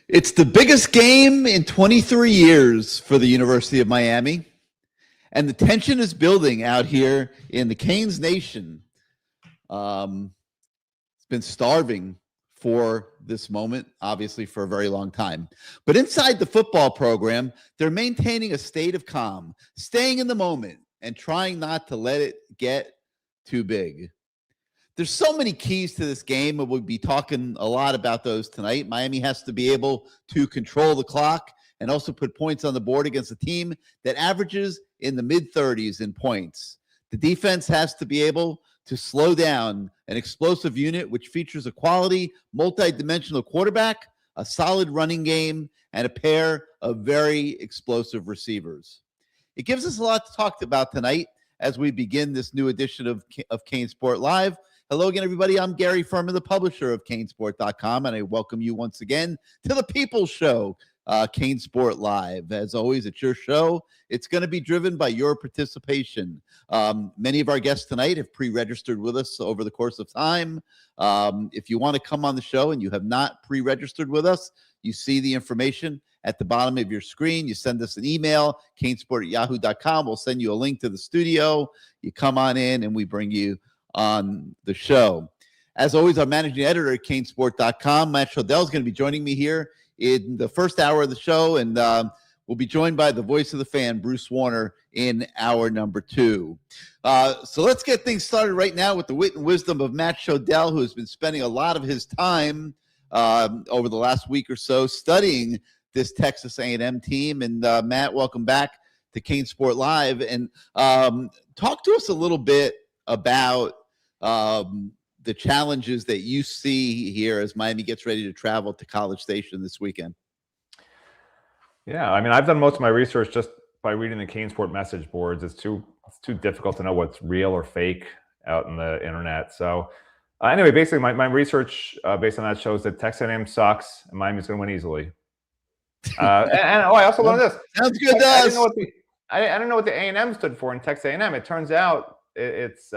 It's the biggest game in 23 years for the University of Miami, and the tension is building out here in the Canes Nation. It's been starving for this moment, obviously, for a very long time. But inside the football program, they're maintaining a state of calm, staying in the moment, and trying not to let it get too big. There's so many keys to this game, and we'll be talking a lot about those tonight. Miami has to be able to control the clock and also put points on the board against a team that averages in the mid-30s in points. The defense has to be able to slow down an explosive unit which features a quality, multi-dimensional quarterback, a solid running game, and a pair of very explosive receivers. It gives us a lot to talk about tonight as we begin this new edition of CaneSport Live. Hello again, everybody. I'm Gary Ferman, the publisher of CaneSport.com, and I welcome you once again to the People's Show, CaneSport Live. As always, it's your show. It's going to be driven by your participation. Many of our guests tonight have pre-registered with us over the course of time. If you want to come on the show and you have not pre-registered with us, you see the information at the bottom of your screen. You send us an email, canesport@yahoo.com. We'll send you a link to the studio. You come on in and we bring you on the show. As always, our managing editor at CaneSport.com, Matt Shodell, is going to be joining me here in the first hour of the show, and we'll be joined by the voice of the fan, Bruce Warner, in hour number 2. So let's get things started right now with the wit and wisdom of Matt Shodell, who has been spending a lot of his time over the last week or so studying this Texas A&M team. And Matt, welcome back to CaneSport Live, and talk to us a little bit about the challenges that you see here as Miami gets ready to travel to College Station this weekend. Yeah, I mean, I've done most of my research just by reading the CaneSport message boards. It's too difficult to know what's real or fake out in the internet. So anyway, basically my research based on that shows that Texas A&M sucks and Miami's going to win easily. I also learned this. Sounds good to us. I didn't know what the A&M stood for in Texas A&M. It turns out it's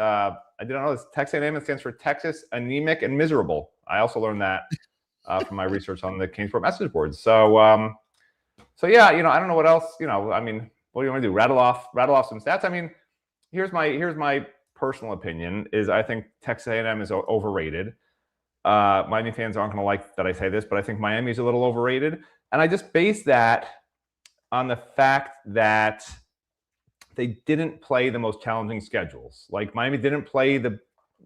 I didn't know this. Texas A&M stands for Texas Anemic and Miserable. I also learned that from my research on the CaneSport message boards. So yeah, I don't know what else. I mean, what do you want to do? Rattle off some stats. I mean, here's my personal opinion: is I think Texas A&M is overrated. Miami fans aren't going to like that I say this, but I think Miami is a little overrated, and I just base that on the fact that they didn't play the most challenging schedules. Like Miami didn't play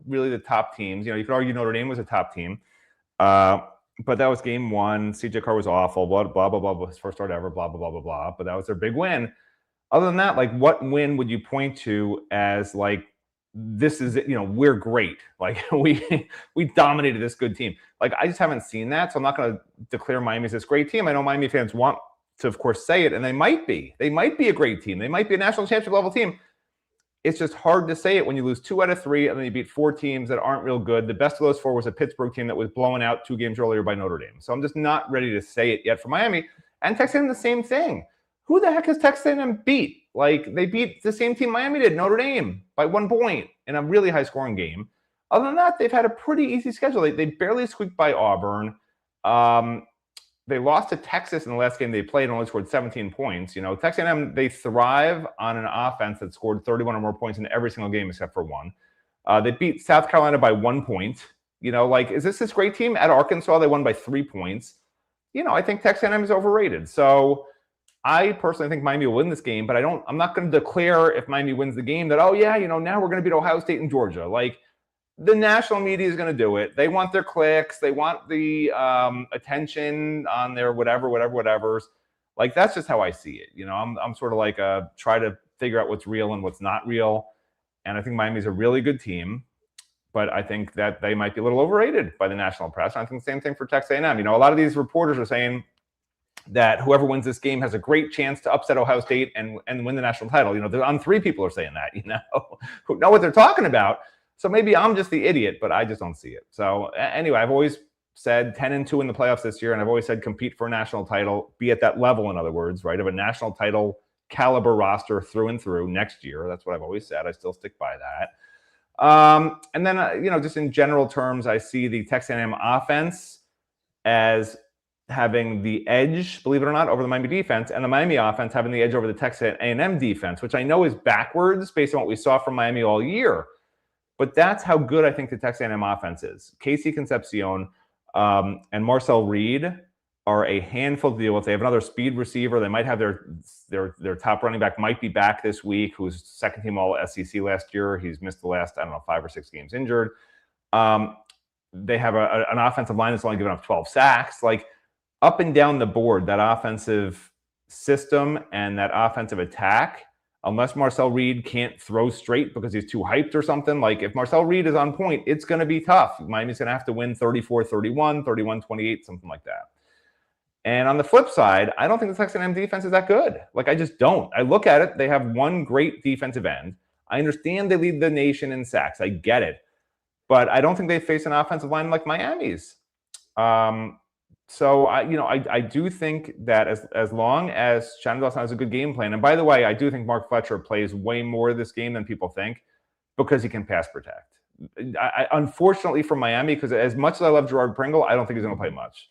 really the top teams. You could argue Notre Dame was a top team, but that was game 1. CJ Carr was awful. Blah blah blah blah. His first start ever. Blah blah blah blah blah. But that was their big win. Other than that, like, what win would you point to as like, this is it? We're great. Like we dominated this good team. Like, I just haven't seen that, so I'm not going to declare Miami as this great team. I know Miami fans want to, of course, say it, and they might be a great team. They might be a national championship level team. It's just hard to say it when you lose 2 out of 3 and then you beat 4 teams that aren't real good. The best of those 4 was a Pittsburgh team that was blown out 2 games earlier by Notre Dame. So I'm just not ready to say it yet for Miami. And Texas A&M, the same thing. Who the heck has Texas A&M beat? Like, they beat the same team Miami did, Notre Dame, by 1 point in a really high-scoring game. Other than that, they've had a pretty easy schedule. They barely squeaked by Auburn. They lost to Texas in the last game they played and only scored 17 points. Texas A&M, they thrive on an offense that scored 31 or more points in every single game except for 1. They beat South Carolina by 1 point. Is this great team? At Arkansas, they won by 3 points. I think Texas A&M is overrated. So I personally think Miami will win this game, but I'm not going to declare if Miami wins the game that, oh yeah, now we're going to beat Ohio State and Georgia. Like, the national media is going to do it. They want their clicks. They want the attention on their whatever's. Like, that's just how I see it. I'm sort of like try to figure out what's real and what's not real. And I think Miami's a really good team, but I think that they might be a little overrated by the national press. And I think the same thing for Texas A&M. A lot of these reporters are saying that whoever wins this game has a great chance to upset Ohio State and win the national title. On 3 people are saying that, who know what they're talking about. So maybe I'm just the idiot, but I just don't see it. So anyway, I've always said 10-2 in the playoffs this year, and I've always said compete for a national title, be at that level, in other words, right, of a national title caliber roster through and through next year. That's what I've always said. I still stick by that. And then, just in general terms, I see the Texas A&M offense as having the edge, believe it or not, over the Miami defense, and the Miami offense having the edge over the Texas A&M defense, which I know is backwards based on what we saw from Miami all year. But that's how good I think the Texas A&M offense is. Casey Concepcion and Marcel Reed are a handful to deal with. They have another speed receiver. They might have their top running back might be back this week, who's second team all SEC last year. He's missed the last, 5 or 6 games injured. They have an offensive line that's only given up 12 sacks. Like, up and down the board, that offensive system and that offensive attack, unless Marcel Reed can't throw straight because he's too hyped or something, like if Marcel Reed is on point, it's going to be tough. Miami's going to have to win 34-31, 31-28, something like that. And on the flip side, I don't think the Texas A&M defense is that good. Like, I just don't. I look at it. They have one great defensive end. I understand they lead the nation in sacks. I get it. But I don't think they face an offensive line like Miami's. So I do think that as long as Shannon Dawson has a good game plan, and by the way, I do think Mark Fletcher plays way more this game than people think because he can pass protect. Unfortunately for Miami, because as much as I love Gerard Pringle, I don't think he's going to play much.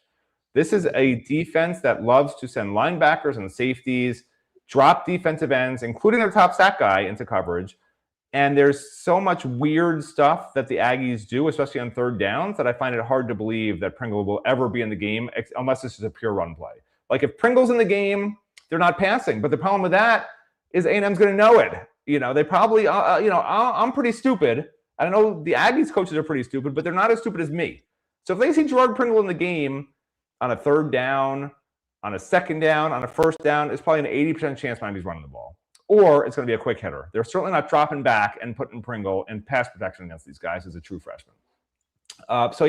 This is a defense that loves to send linebackers and safeties, drop defensive ends, including their top sack guy, into coverage. And there's so much weird stuff that the Aggies do, especially on third downs, that I find it hard to believe that Pringle will ever be in the game unless this is a pure run play. Like, if Pringle's in the game, they're not passing. But the problem with that is A&M's going to know it. They probably, I'm pretty stupid. I don't know, the Aggies coaches are pretty stupid, but they're not as stupid as me. So if they see Gerard Pringle in the game on a third down, on a second down, on a first down, it's probably an 80% chance Miami's running the ball. Or it's going to be a quick hitter. They're certainly not dropping back and putting Pringle in pass protection against these guys as a true freshman. But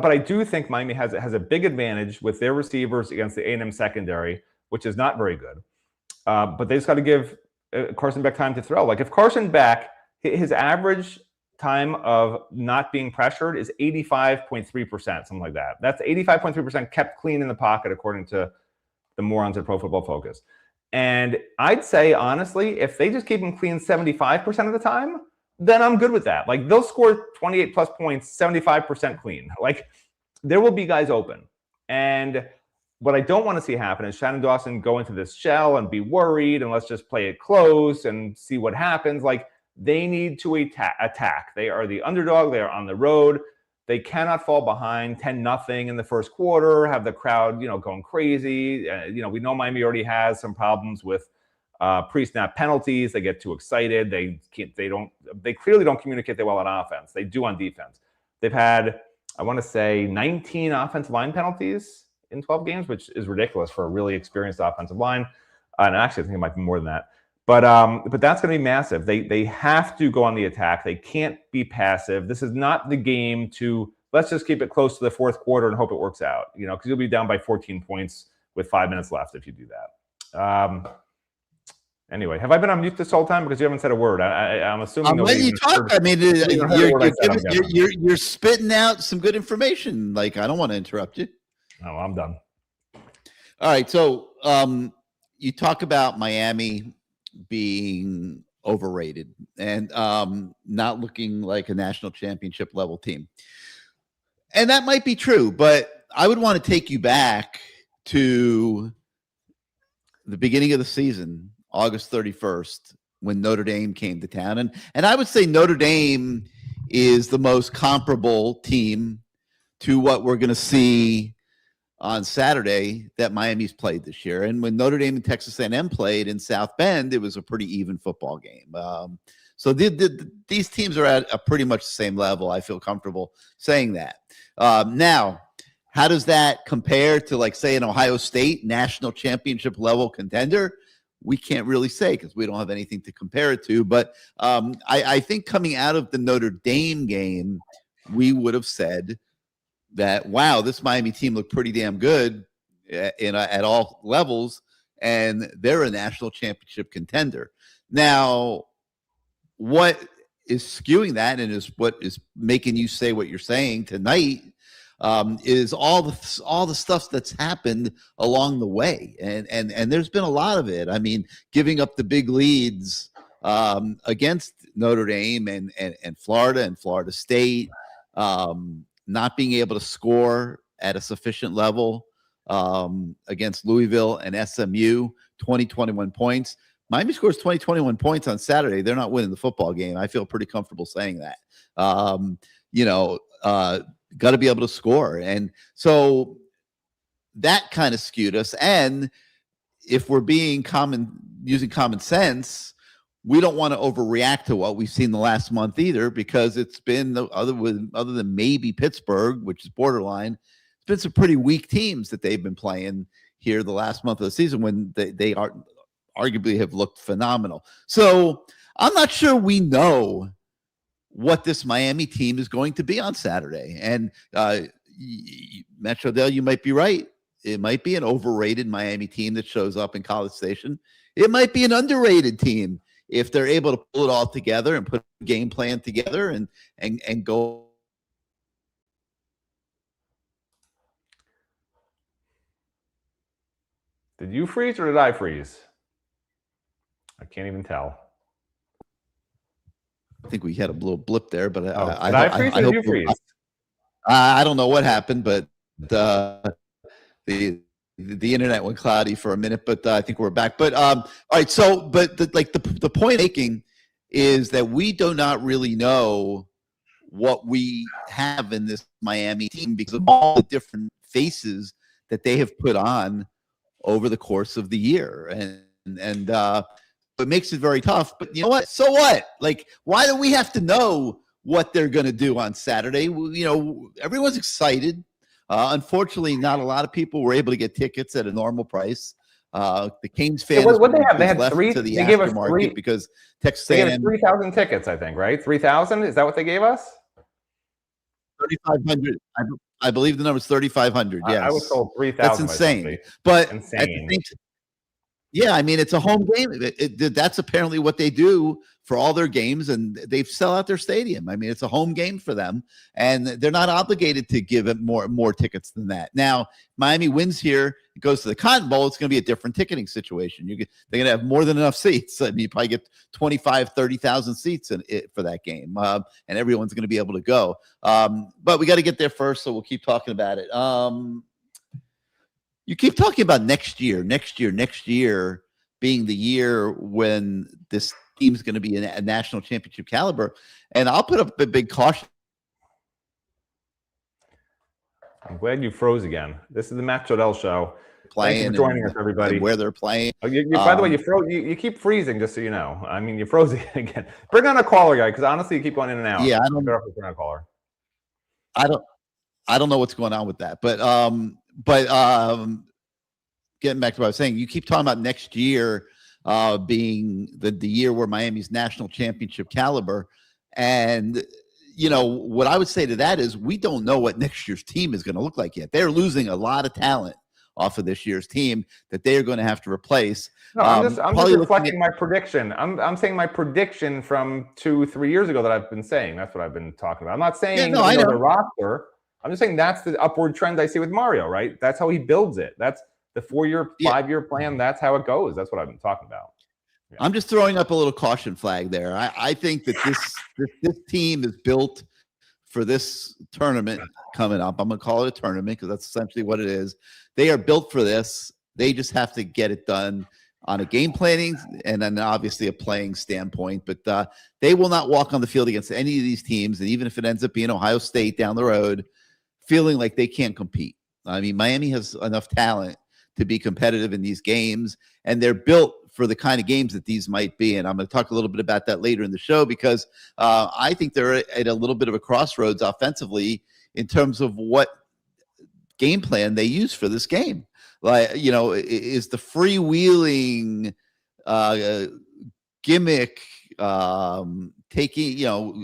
I do think Miami has a big advantage with their receivers against the A&M secondary, which is not very good. But they just got to give Carson Beck time to throw. Like, if Carson Beck, his average time of not being pressured is 85.3%, something like that. That's 85.3% kept clean in the pocket, according to the morons at Pro Football Focus. And I'd say, honestly, if they just keep him clean 75% of the time, then I'm good with that. Like, they'll score 28 plus points, 75% clean. Like, there will be guys open. And what I don't want to see happen is Shannon Dawson go into this shell and be worried, and let's just play it close and see what happens. Like, they need to attack. They are the underdog. They are on the road. They cannot fall behind 10-0 in the first quarter, have the crowd, going crazy. We know Miami already has some problems with pre-snap penalties. They get too excited. They clearly don't communicate that well on offense. They do on defense. They've had, I want to say, 19 offensive line penalties in 12 games, which is ridiculous for a really experienced offensive line. And actually, I think it might be more than that. But that's going to be massive. They have to go on the attack. They can't be passive. This is not the game to, let's just keep it close to the fourth quarter and hope it works out, because you'll be down by 14 points with 5 minutes left if you do that. Anyway, have I been on mute this whole time? Because you haven't said a word. I'm assuming. I'm letting you talk. I mean, you're spitting out some good information. Like, I don't want to interrupt you. No, I'm done. All right. So you talk about Miami being overrated and not looking like a national championship level team. And that might be true, but I would want to take you back to the beginning of the season, August 31st, when Notre Dame came to town. And I would say Notre Dame is the most comparable team to what we're going to see on Saturday that Miami's played this year. And when Notre Dame and Texas A&M played in South Bend, it was a pretty even football game. So these teams are at a pretty much the same level. I feel comfortable saying that. Now, how does that compare to, like, say, an Ohio State national championship level contender? We can't really say because we don't have anything to compare it to. But I think coming out of the Notre Dame game, we would have said that, wow, this Miami team looked pretty damn good at all levels, and they're a national championship contender. Now, what is skewing that, and is what is making you say what you're saying tonight, is all the stuff that's happened along the way, and there's been a lot of it. I mean, giving up the big leads against Notre Dame and Florida and Florida State. Not being able to score at a sufficient level against Louisville and SMU, 20-21 points. Miami scores 20-21 points on Saturday. They're not winning the football game. I feel pretty comfortable saying that. Got to be able to score. And so that kind of skewed us. And if we're using common sense, we don't want to overreact to what we've seen the last month either, because it's been other than maybe Pittsburgh, which is borderline, it's been some pretty weak teams that they've been playing here the last month of the season when they are arguably have looked phenomenal. So I'm not sure we know what this Miami team is going to be on Saturday. And Matt Shodell, you might be right. It might be an overrated Miami team that shows up in College Station. It might be an underrated team if they're able to pull it all together and put a game plan together and go. Did you freeze or did I freeze? I can't even tell. I think we had a little blip there, but did I freeze or did you freeze? I don't know what happened, but the internet went cloudy for a minute, but I think we're back. But all right, so but the point making is that we do not really know what we have in this Miami team because of all the different faces that they have put on over the course of the year, and it makes it very tough. But you know what? So what? Like, why do we have to know what they're going to do on Saturday? You know, everyone's excited. Unfortunately, not a lot of people were able to get tickets at a normal price. The Canes fans, what they have? They had three. To the they gave us aftermarket because Texas they A&M gave us 3,000 tickets, I think, right? 3,000. Is that what they gave us? 3,500. I believe the number is 3,500. Yes, I was told 3,000. That's insane. But insane. Yeah, I mean, it's a home game. That's apparently what they do for all their games, and they sell out their stadium. I mean, it's a home game for them, and they're not obligated to give it more tickets than that. Now, Miami wins here, it goes to the Cotton Bowl, it's going to be a different ticketing situation. They're going to have more than enough seats. I mean, you probably get 25, 30,000 seats for that game, and everyone's going to be able to go. But we got to get there first, so we'll keep talking about it. You keep talking about next year being the year when this team's going to be a national championship caliber. And I'll put up a big caution. I'm glad you froze again. This is the Matt Shodell Show. Thanks for joining us, everybody. Where they're playing. By the way, you froze. You keep freezing, just so you know. I mean, you froze again. Bring on a caller, guy, because honestly, you keep going in and out. Yeah, bring on a caller. I don't know what's going on with that, but getting back to what I was saying, you keep talking about next year being the year where Miami's national championship caliber. And, you know, what I would say to that is we don't know what next year's team is going to look like yet. They're losing a lot of talent off of this year's team that they are going to have to replace. No, I'm just reflecting my prediction. I'm saying my prediction from 2-3 years ago that I've been saying. That's what I've been talking about. I'm not saying I know the roster. I'm just saying that's the upward trend I see with Mario, right? That's how he builds it. That's the 4-year, 5-year plan. That's how it goes. That's what I've been talking about. Yeah. I'm just throwing up a little caution flag there. I think that this team is built for this tournament coming up. I'm going to call it a tournament because that's essentially what it is. They are built for this. They just have to get it done on a game planning and then obviously a playing standpoint. But they will not walk on the field against any of these teams. And even if it ends up being Ohio State down the road, feeling like they can't compete. I mean, Miami has enough talent to be competitive in these games, and they're built for the kind of games that these might be. And I'm going to talk a little bit about that later in the show because I think they're at a little bit of a crossroads offensively in terms of what game plan they use for this game. Like, you know, is the freewheeling gimmick taking, you know,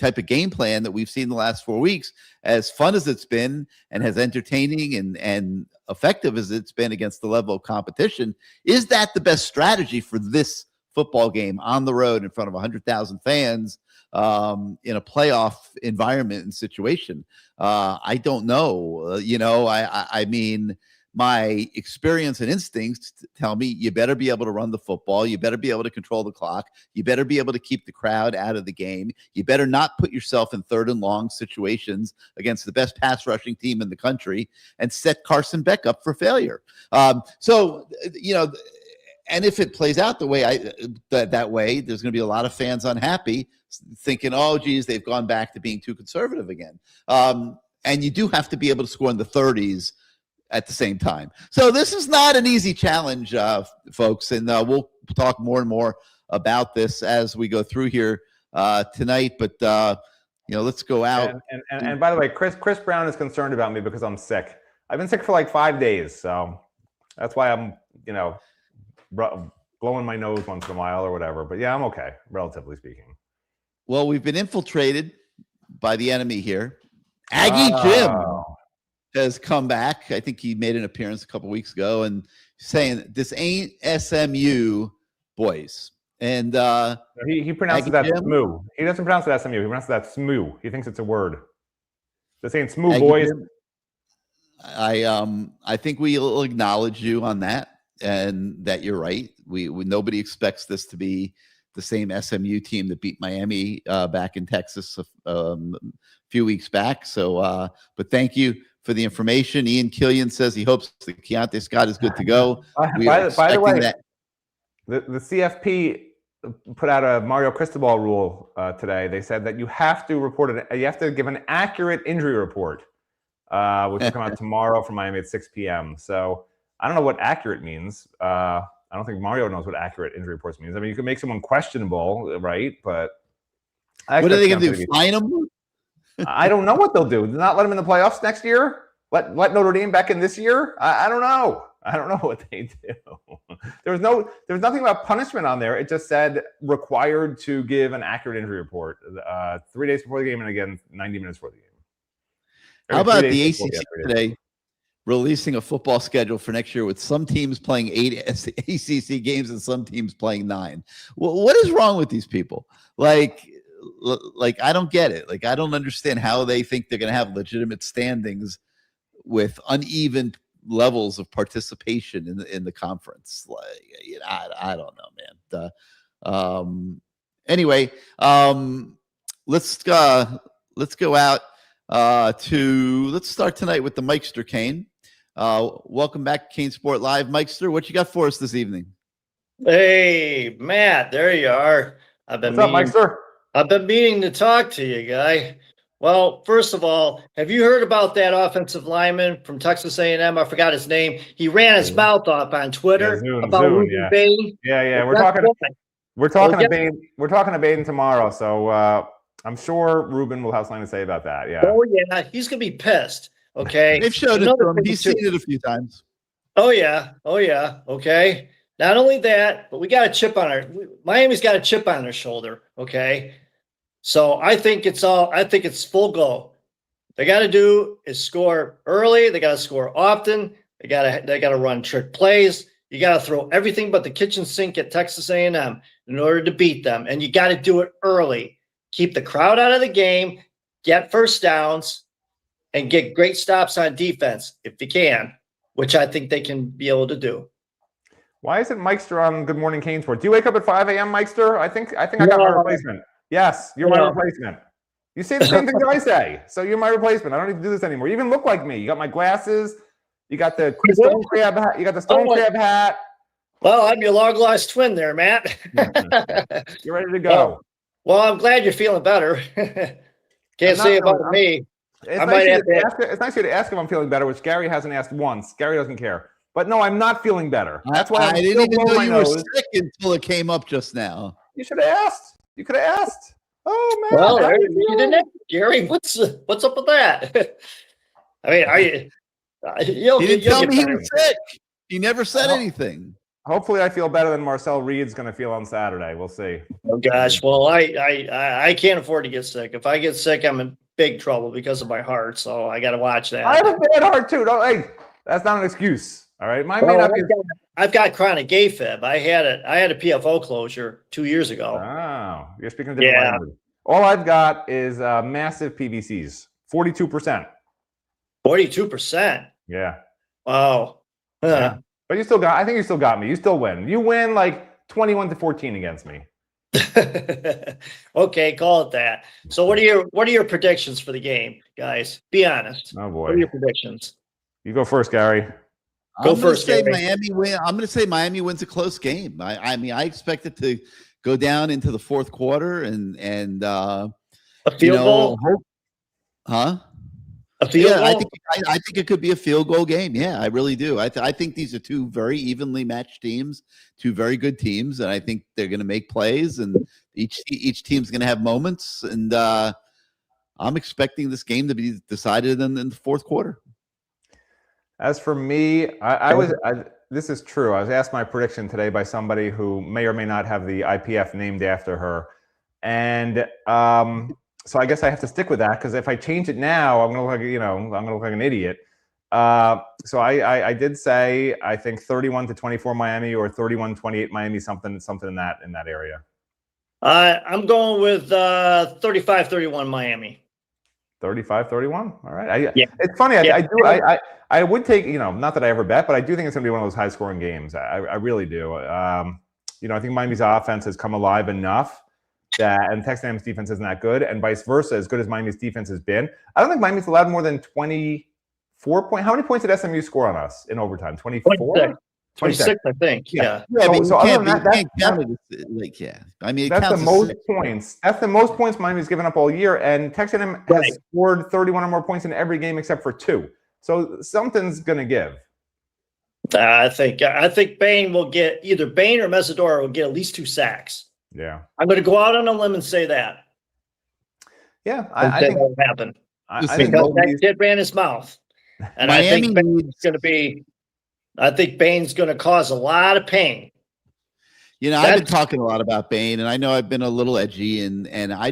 type of game plan that we've seen the last 4 weeks, as fun as it's been and as entertaining and effective as it's been against the level of competition, is that the best strategy for this football game on the road in front of 100,000 fans in a playoff environment and situation? I don't know. You know, I mean, my experience and instincts tell me you better be able to run the football. You better be able to control the clock. You better be able to keep the crowd out of the game. You better not put yourself in 3rd and long situations against the best pass rushing team in the country and set Carson Beck up for failure. So, and if it plays out the way that way, there's going to be a lot of fans unhappy, thinking, oh, geez, they've gone back to being too conservative again. And you do have to be able to score in the 30s at the same time. So this is not an easy challenge, folks, and we'll talk more and more about this as we go through here tonight. But let's go out. And by the way, Chris Brown is concerned about me because I'm sick. I've been sick for like 5 days, so that's why I'm blowing my nose once in a while or whatever. But yeah, I'm okay, relatively speaking. Well, we've been infiltrated by the enemy here. Aggie Jim has come back. I think he made an appearance a couple weeks ago and saying this ain't SMU, boys. And he pronounces that SMU. He doesn't pronounce it SMU. He pronounces that SMU. He thinks it's a word. This ain't SMU, boys. Jim, I think we'll acknowledge you on that, and that you're right. We nobody expects this to be the same SMU team that beat Miami back in Texas a few weeks back. So, but thank you for the information. Ian Killian says he hopes that Keontae Scott is good to go. By the way, the CFP put out a Mario Cristobal rule today. They said that you have to report you have to give an accurate injury report, which will come out tomorrow from Miami at 6 p.m. So I don't know what accurate means. I don't think Mario knows what accurate injury reports means. I mean, you can make someone questionable, right? But what are they going to do? Fine them? I don't know what they'll do. Not let them in the playoffs next year? Let Notre Dame back in this year? I don't know. I don't know what they do. There's nothing about punishment on there. It just said required to give an accurate injury report 3 days before the game and again 90 minutes before the game. How about the ACC today releasing a football schedule for next year with some teams playing 8 ACC games and some teams playing 9? Well, what is wrong with these people? Like I don't get it. Like I don't understand how they think they're going to have legitimate standings with uneven levels of participation in the conference. Like I don't know, man. Anyway, let's go out let's start tonight with the Mikester Cane. Welcome back to CaneSport Live. Mikester, what you got for us this evening? Hey, Matt, there you are. What's up, Mikester? I've been meaning to talk to you, guy. Well, first of all, have you heard about that offensive lineman from Texas A&M? I forgot his name. He ran his mouth off on Twitter about Ruben Bain. Yeah. We're talking to Bain tomorrow, so I'm sure Ruben will have something to say about that. Yeah. Oh yeah, he's gonna be pissed. Okay. They've showed it to him. He's seen it a few times. Oh yeah. Okay. Not only that, but we got a chip on Miami's got a chip on their shoulder. Okay. So I think it's full go. They got to do is score early. They got to score often. They got to run trick plays. You got to throw everything but the kitchen sink at Texas A&M in order to beat them. And you got to do it early. Keep the crowd out of the game, get first downs, and get great stops on defense if you can, which I think they can be able to do. Why isn't Mikester on Good Morning CaneSport? Do you wake up at 5 a.m., Mikester? I think I got my replacement. Yes, you're my replacement. You say the same things I say, so you're my replacement. I don't need to do this anymore. You even look like me. You got my glasses. You got the stone crab hat. You got the stone crab hat. Well, I'm your long-lost twin there, Matt. You're ready to go. Well, I'm glad you're feeling better. Can't say about me. It's nice of you to ask if I'm feeling better, which Gary hasn't asked once. Gary doesn't care. But no, I'm not feeling better. That's why I didn't even know you were sick until it came up just now. You should have asked. You could have asked. Oh man! Well, you didn't, Gary. What's up with that? I mean, he didn't tell me he was sick. He never said anything. Hopefully, I feel better than Marcel Reed's going to feel on Saturday. We'll see. Oh gosh, well, I can't afford to get sick. If I get sick, I'm in big trouble because of my heart. So I got to watch that. I have a bad heart too. Hey, that's not an excuse. All right, I've got chronic AFib. I had a PFO closure 2 years ago. Oh, you're speaking a different language. All I've got is massive PVCs, 42%. 42%. Yeah. Wow. Yeah. But I think you still got me. You still win. You win like 21-14 against me. Okay, call it that. So what are your predictions for the game, guys? Be honest. Oh boy. What are your predictions? You go first, Gary. Go I'm gonna first, say Gary. Miami win. I'm going to say Miami wins a close game. I mean, I expect it to go down into the fourth quarter and A field goal? Huh? A field Yeah, goal? I think it could be a field goal game. Yeah, I really do. I think these are two very evenly matched teams, two very good teams, and I think they're going to make plays, and each team's going to have moments. And I'm expecting this game to be decided in the fourth quarter. As for me, this is true. I was asked my prediction today by somebody who may or may not have the IPF named after her, and so I guess I have to stick with that, because if I change it now, I'm going to look like an idiot. So I did say I think 31-24 Miami, or 31-28 Miami, something in that area. I'm going with 35-31 Miami. 35-31. All right. Yeah. It's funny. I would take, not that I ever bet, but I do think it's going to be one of those high scoring games. I really do. I think Miami's offense has come alive enough and Texas A&M's defense isn't that good, and vice versa. As good as Miami's defense has been, I don't think Miami's allowed more than 24 points. How many points did SMU score on us in overtime? 24? 26, I think. Yeah. I mean, so other than that, I mean, that's the most points. That's the most points Miami's given up all year, and Texas A&M has scored 31 or more points in every game except for 2. So something's going to give. I think Bain will get either Bain or Mesidora will get at least 2 sacks. Yeah, I'm going to go out on a limb and say that. Yeah, I think that'll happen. I think that kid ran his mouth, and Miami I think Bain's going to be. I think Bain's going to cause a lot of pain. I've been talking a lot about Bain, and I know I've been a little edgy, and I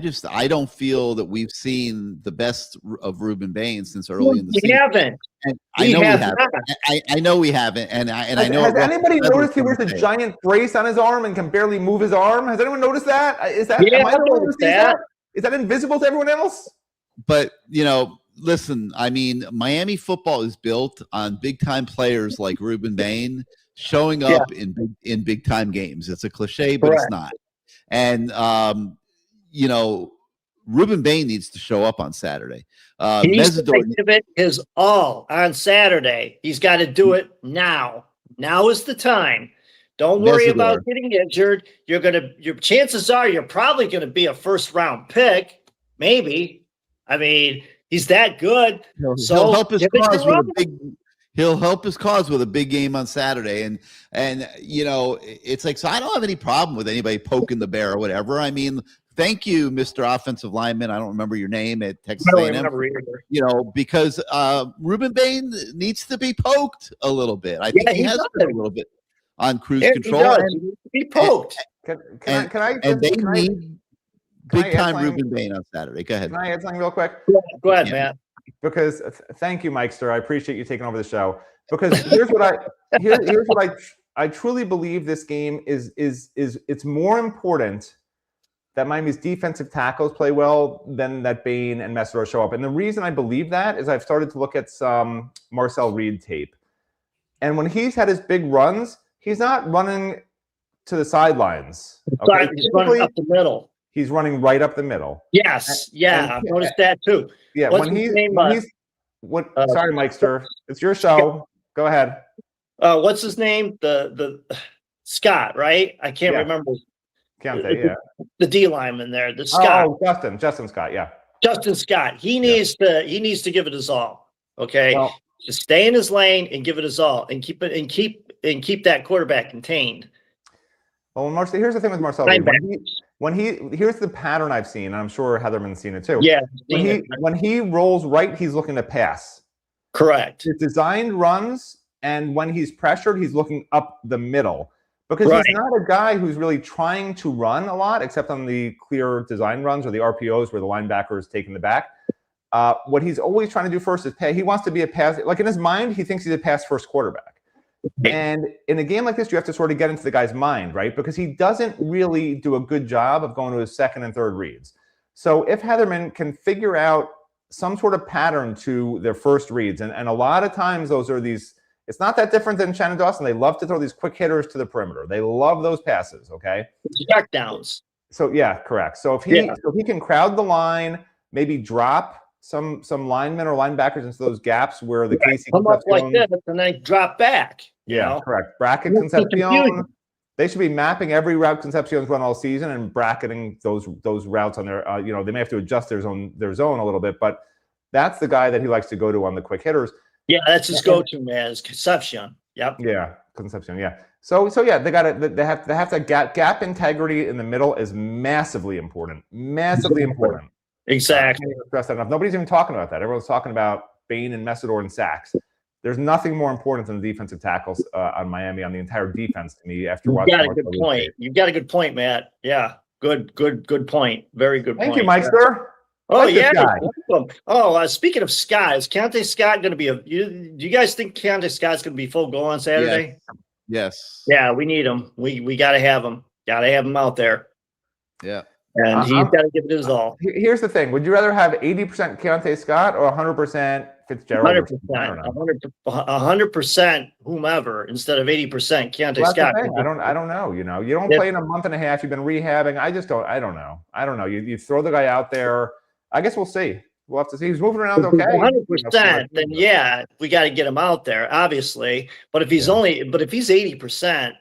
don't feel that we've seen the best of Ruben Bain since early in the season. We haven't. And I know we haven't. I know we haven't, and I know. Has anybody noticed he wears a giant brace on his arm and can barely move his arm? Has anyone noticed that? Yeah, am I the only one who sees that? Is that invisible to everyone else? But listen, I mean, Miami football is built on big time players like Ruben Bain showing up in big time games. It's a cliche, but it's not. And Ruben Bain needs to show up on Saturday. He needs to give it his all on Saturday. He's got to do it now. Now is the time. Don't worry about getting injured. Your chances are you're probably gonna be a first round pick, maybe. I mean, he's that good. He'll help his cause with he'll help his cause with a big game on Saturday. And it's like, so I don't have any problem with anybody poking the bear or whatever. I mean, thank you, Mr. Offensive Lineman. I don't remember your name at Texas A&M. Because Ruben Bain needs to be poked a little bit. I think he has been a little bit on cruise control. He needs to be poked. And they need big time Ruben Bain on Saturday. Go ahead. Can I add something real quick? Go ahead, Matt. Because thank you, Mikester. I appreciate you taking over the show. Because here's what I truly believe this game is it's more important that Miami's defensive tackles play well than that Bain and Mesidora show up. And the reason I believe that is I've started to look at some Marcel Reed tape. And when he's had his big runs, he's not running to the sidelines. Okay? He's running up the middle. He's running right up the middle. Yes. Yeah. I've noticed that too. Yeah. Sorry, Mikester. It's your show. Go ahead. What's his name? The Scott, right? I can't remember. The D lineman there. The Scott. Oh, Justin Scott. Yeah. Justin Scott. He needs to give it his all. Okay. Well, just stay in his lane and give it his all, and keep that quarterback contained. Well, Marcel, here's the thing with Marcel. Here's the pattern I've seen, and I'm sure Heatherman's seen it too. Yeah. When he rolls right, he's looking to pass. Correct. It's designed runs, and when he's pressured, he's looking up the middle. Because he's not a guy who's really trying to run a lot, except on the clear design runs or the RPOs where the linebacker is taking the back. What he's always trying to do first is he wants to be a pass. Like in his mind, he thinks he's a pass first quarterback. And in a game like this, you have to sort of get into the guy's mind, right? Because he doesn't really do a good job of going to his second and third reads. So if Heatherman can figure out some sort of pattern to their first reads, and a lot of times those are these It's not that different than Shannon Dawson. They love to throw these quick hitters to the perimeter. They love those passes, okay? Check downs. So, yeah, correct. So if he can crowd the line, maybe drop some linemen or linebackers into those gaps where the Casey come up like this and then drop back. You know? Correct. Bracket Concepcion. They should be mapping every route Concepcion's run all season and bracketing those routes on their. They may have to adjust their zone a little bit, but that's the guy that he likes to go to on the quick hitters. Yeah, that's his go-to man. Is Concepcion. Yep. Yeah, Concepcion. Yeah. So yeah, they have to gap integrity in the middle is massively important. Massively important. Exactly. I can't stress that enough. Nobody's even talking about that. Everyone's talking about Bain and Messidor and sacks. There's nothing more important than the defensive tackles on Miami, on the entire defense to me. After watching, you got a good point. You've got a good point, Matt. Yeah, good point. Very good point. Thank you, Mikester. Oh yeah. Oh, speaking of Scott, is Keontae Scott going to be do you guys think Keontae Scott's going to be full go on Saturday? Yes. Yeah, we need him. We got to have him. Got to have him out there. Yeah. And he's got to give it his all. Here's the thing: would you rather have 80% Keontae Scott or 100% Fitzgerald? 100% whomever instead of 80% Keontae Scott. I don't know. You don't play in a month and a half. You've been rehabbing. I don't know. You throw the guy out there. I guess we'll see. We'll have to see. He's moving around okay. 100%. Then yeah, we got to get him out there, obviously. But if he's 80%,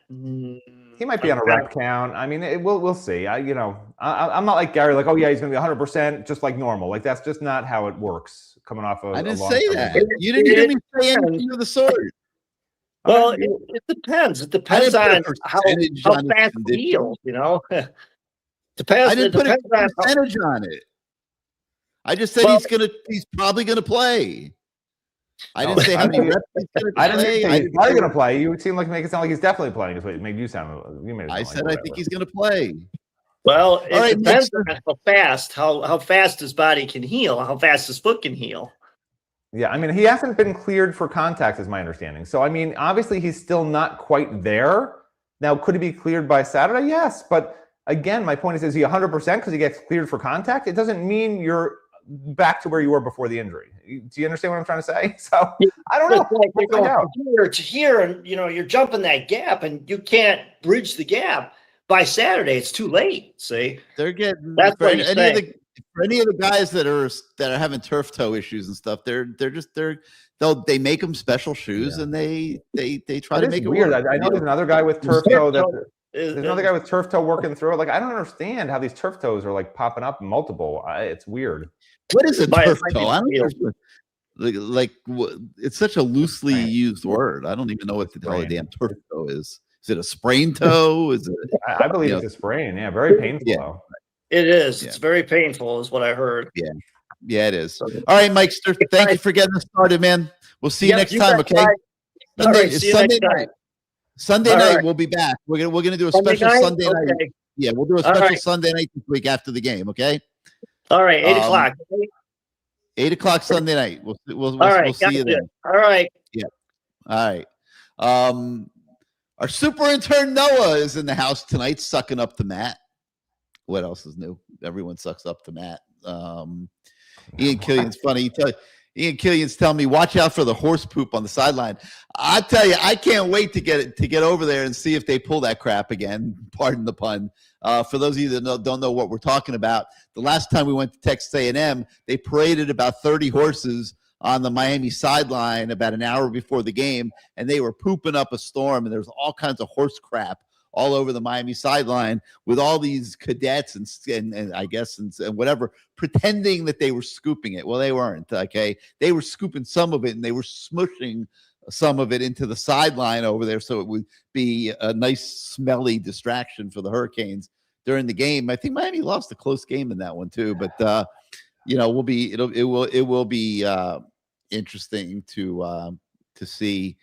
he might be on a rep count. I mean, we'll see. I'm not like Gary, like, oh yeah, he's going to be 100% just like normal. Like that's just not how it works. Coming off of, I didn't say that. You didn't hear me say anything of the sort. Well, it depends. It depends on how fast he heals. Depends. I didn't put a percentage on it. I just said he's probably gonna play. I didn't say how many reps he's gonna play. I didn't say he's probably gonna play. You would seem like make it sound like he's definitely playing. Is what it made you sound. You made it sound I said I think he's gonna play. Well, it depends on how fast his body can heal, how fast his foot can heal. Yeah, I mean, he hasn't been cleared for contact, is my understanding. So, I mean, obviously, he's still not quite there. Now, could he be cleared by Saturday? Yes, but again, my point is he 100% because he gets cleared for contact? It doesn't mean you're back to where you were before the injury. Do you understand what I'm trying to say? So, I don't know. Like you're going from here to here, and you're jumping that gap, and you can't bridge the gap. By Saturday, it's too late. See, they're getting that's for any of the guys that are having turf toe issues and stuff. They make them special shoes and they try to make it weird. work. I know there's another guy with turf toe there's another guy with turf toe working through it. Like I don't understand how these turf toes are like popping up multiple. It's weird. What is a turf toe? I don't know. It's such a loosely used word. I don't even know what the hell a damn turf toe is. Is it a sprain toe? Is it? I believe it's a sprain. Yeah, very painful. Yeah. It is. Yeah. It's very painful, is what I heard. Yeah, it is. All right, Mikester. Thank you for getting us started, man. We'll see you next time. Okay. Sunday night. Sunday night we'll be back. We're gonna do a special Sunday night. Yeah, we'll do a special Sunday night this week after the game. Okay. All right, 8 o'clock. 8 o'clock Sunday night. We'll see you then. All right. Yeah. All right. Our super intern Noah is in the house tonight, sucking up to Matt. What else is new? Everyone sucks up to Matt. Ian Killian's funny. Ian Killian's telling me, watch out for the horse poop on the sideline. I tell you, I can't wait to get over there and see if they pull that crap again. Pardon the pun. For those of you that don't know what we're talking about, the last time we went to Texas A&M, they paraded about 30 horses on the Miami sideline about an hour before the game, and they were pooping up a storm, and there was all kinds of horse crap all over the Miami sideline with all these cadets and I guess and whatever pretending that they were scooping it. Well, they weren't. Okay, they were scooping some of it and they were smushing some of it into the sideline over there, so it would be a nice smelly distraction for the Hurricanes during the game. I think Miami lost a close game in that one too, but it will be interesting to see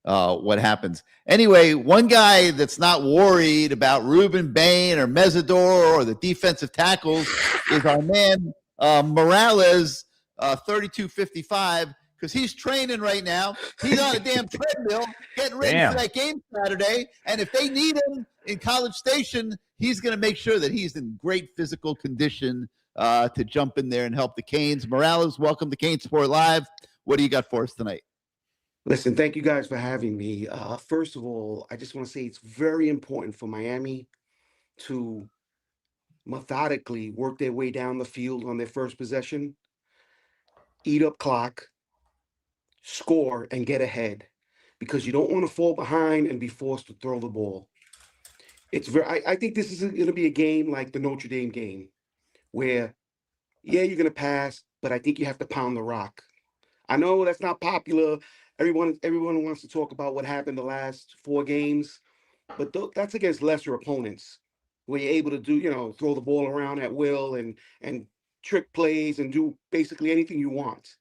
what happens. Anyway, one guy that's not worried about Ruben Bain or Mesidor or the defensive tackles is our man Morales, 3255, because he's training right now. He's on a damn treadmill getting ready for that game Saturday. And if they need him in College Station, he's going to make sure that he's in great physical condition to jump in there and help the Canes. Morales, welcome to CaneSport Live. What do you got for us tonight? Listen, thank you guys for having me. First of all, I just want to say it's very important for Miami to methodically work their way down the field on their first possession, eat up clock, score, and get ahead because you don't want to fall behind and be forced to throw the ball. I think this is going to be a game like the Notre Dame game where, yeah, you're going to pass, but I think you have to pound the rock. I know that's not popular. Everyone wants to talk about what happened the last 4 games, but that's against lesser opponents where you're able to do, throw the ball around at will and trick plays and do basically anything you want.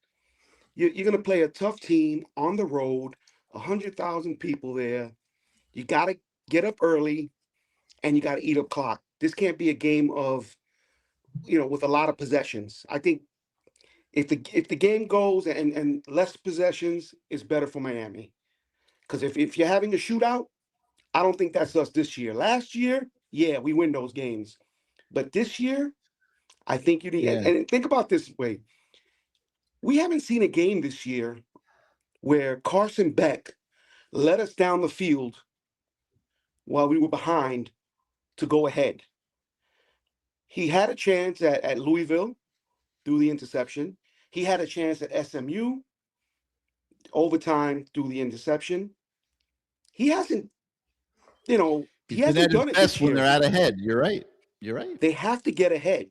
You're going to play a tough team on the road, 100,000 people there. You got to get up early and you got to eat up clock. This can't be a game of, with a lot of possessions. I think if the game goes and less possessions, it's better for Miami. Because if you're having a shootout, I don't think that's us this year. Last year, yeah, we win those games. But this year, I think you need, and think about this way. We haven't seen a game this year where Carson Beck led us down the field while we were behind to go ahead. He had a chance at Louisville through the interception. He had a chance at SMU overtime through the interception. He hasn't, he hasn't done it this year. When they're out ahead. You're right. They have to get ahead.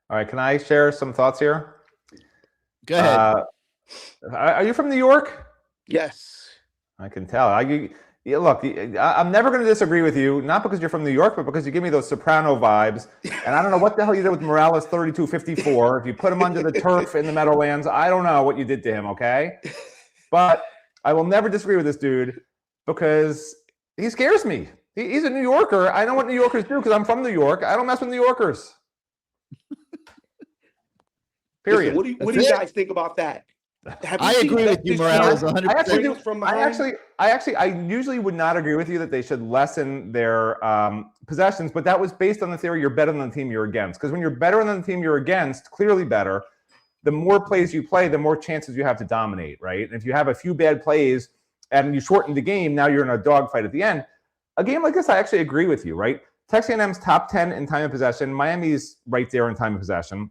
All right, can I share some thoughts here? Go ahead. Are you from New York? Yes. I can tell. Look, I'm never going to disagree with you, not because you're from New York, but because you give me those Soprano vibes. And I don't know what the hell you did with Morales 32-54. If you put him under the turf in the Meadowlands, I don't know what you did to him, okay? But I will never disagree with this dude because he scares me. He's a New Yorker. I know what New Yorkers do because I'm from New York. I don't mess with New Yorkers. Period. Listen, what do you guys think about that? I agree with you, Morales, 100%. I usually would not agree with you that they should lessen their possessions, but that was based on the theory you're better than the team you're against. Because when you're better than the team you're against, clearly better, the more plays you play, the more chances you have to dominate, right? And if you have a few bad plays and you shorten the game, now you're in a dogfight at the end. A game like this, I actually agree with you, right? Texas A&M's top 10 in time of possession. Miami's right there in time of possession.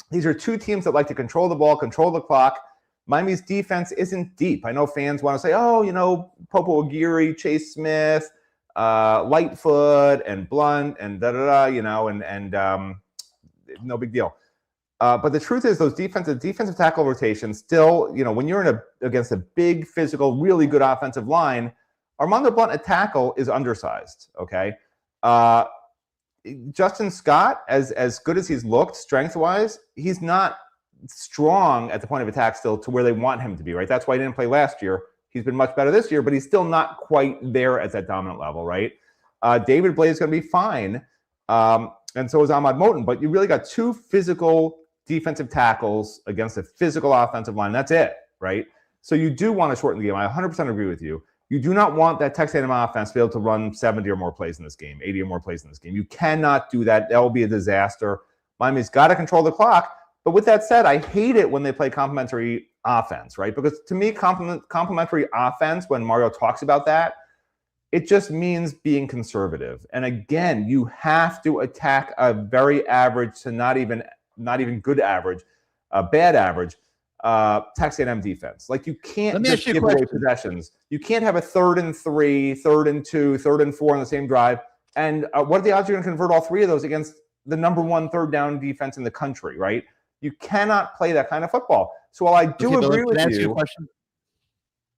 These are two teams that like to control the ball, control the clock. Miami's defense isn't deep. I know fans want to say, Popo Aguirre, Chase Smith, Lightfoot, and Blunt, and and no big deal. But the truth is, those defensive tackle rotations still, when you're against a big, physical, really good offensive line, Armando Blunt at tackle is undersized, okay? Justin Scott, as good as he's looked strength-wise, he's not strong at the point of attack still to where they want him to be, right? That's why he didn't play last year. He's been much better this year, but he's still not quite there at that dominant level, right? David Blay is going to be fine, and so is Ahmad Moten, but you really got two physical defensive tackles against a physical offensive line. That's it, right? So you do want to shorten the game. I 100% agree with you. You do not want that Texas A&M offense to be able to run 70 or more plays in this game, 80 or more plays in this game. You cannot do that. That will be a disaster. Miami's got to control the clock. But with that said, I hate it when they play complementary offense, right? Because to me, complementary offense, when Mario talks about that, it just means being conservative. And again, you have to attack a very average to not even good average, bad average Texas A&M defense. Like you can't just give away possessions. You can't have a 3rd and 3, 3rd and 2, 3rd and 4 on the same drive. And what are the odds you're going to convert all 3 of those against the number 1 third down defense in the country, right? You cannot play that kind of football. So while I do agree with you,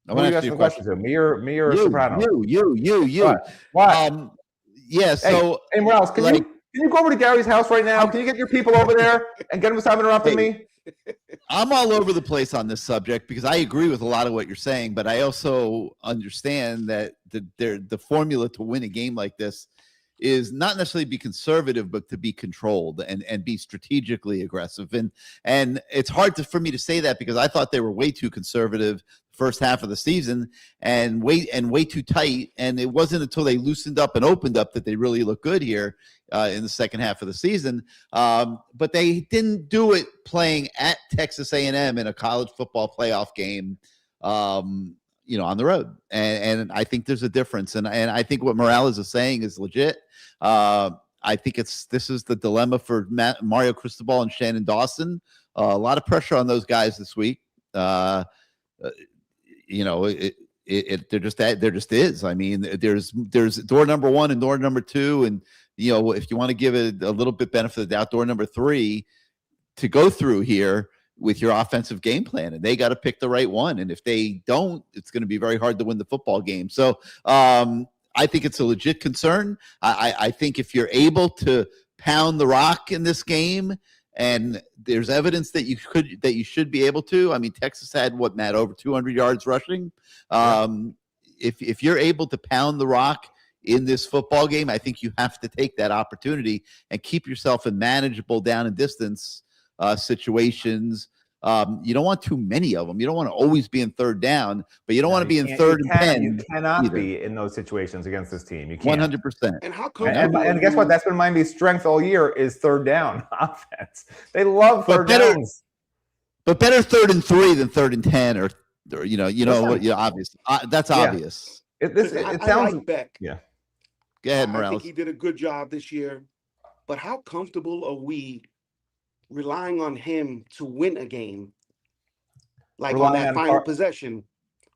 I want to ask you a question. To me or Soprano? You. Why? Yeah. So, hey Morales, can you go over to Gary's house right now? Can you get your people over there and get them to stop interrupting me? I'm all over the place on this subject because I agree with a lot of what you're saying, but I also understand that the formula to win a game like this is not necessarily be conservative, but to be controlled and be strategically aggressive. And it's hard for me to say that because I thought they were way too conservative first half of the season and way too tight. And it wasn't until they loosened up and opened up that they really looked good here in the second half of the season. But they didn't do it playing at Texas A&M in a college football playoff game. On the road. And I think there's a difference. And I think what Morales is saying is legit. I think this is the dilemma for Mario Cristobal and Shannon Dawson. A lot of pressure on those guys this week. There just is. I mean, there's door number 1 and door number 2. And, if you want to give it a little bit benefit of the doubt, door number 3 to go through here with your offensive game plan, and they got to pick the right one. And if they don't, it's going to be very hard to win the football game. So I think it's a legit concern. I think if you're able to pound the rock in this game, and there's evidence that you should be able to. I mean, Texas had Matt, over 200 yards rushing. If you're able to pound the rock in this football game, I think you have to take that opportunity and keep yourself in manageable down and distance situations. You don't want too many of them. You don't want to always be in third down, but you don't want to be in third and 10. You cannot either. Be in those situations against this team. You can't. 100%. And how come? And guess what? That's been Miami's strength all year is third down offense. They love third downs. But better 3rd and 3 than 3rd and 10, or obvious. That's obvious. It sounds I like Beck. Yeah. Go ahead, I Morales. think he did a good job this year. But how comfortable are we relying on him to win a game, like on that final possession,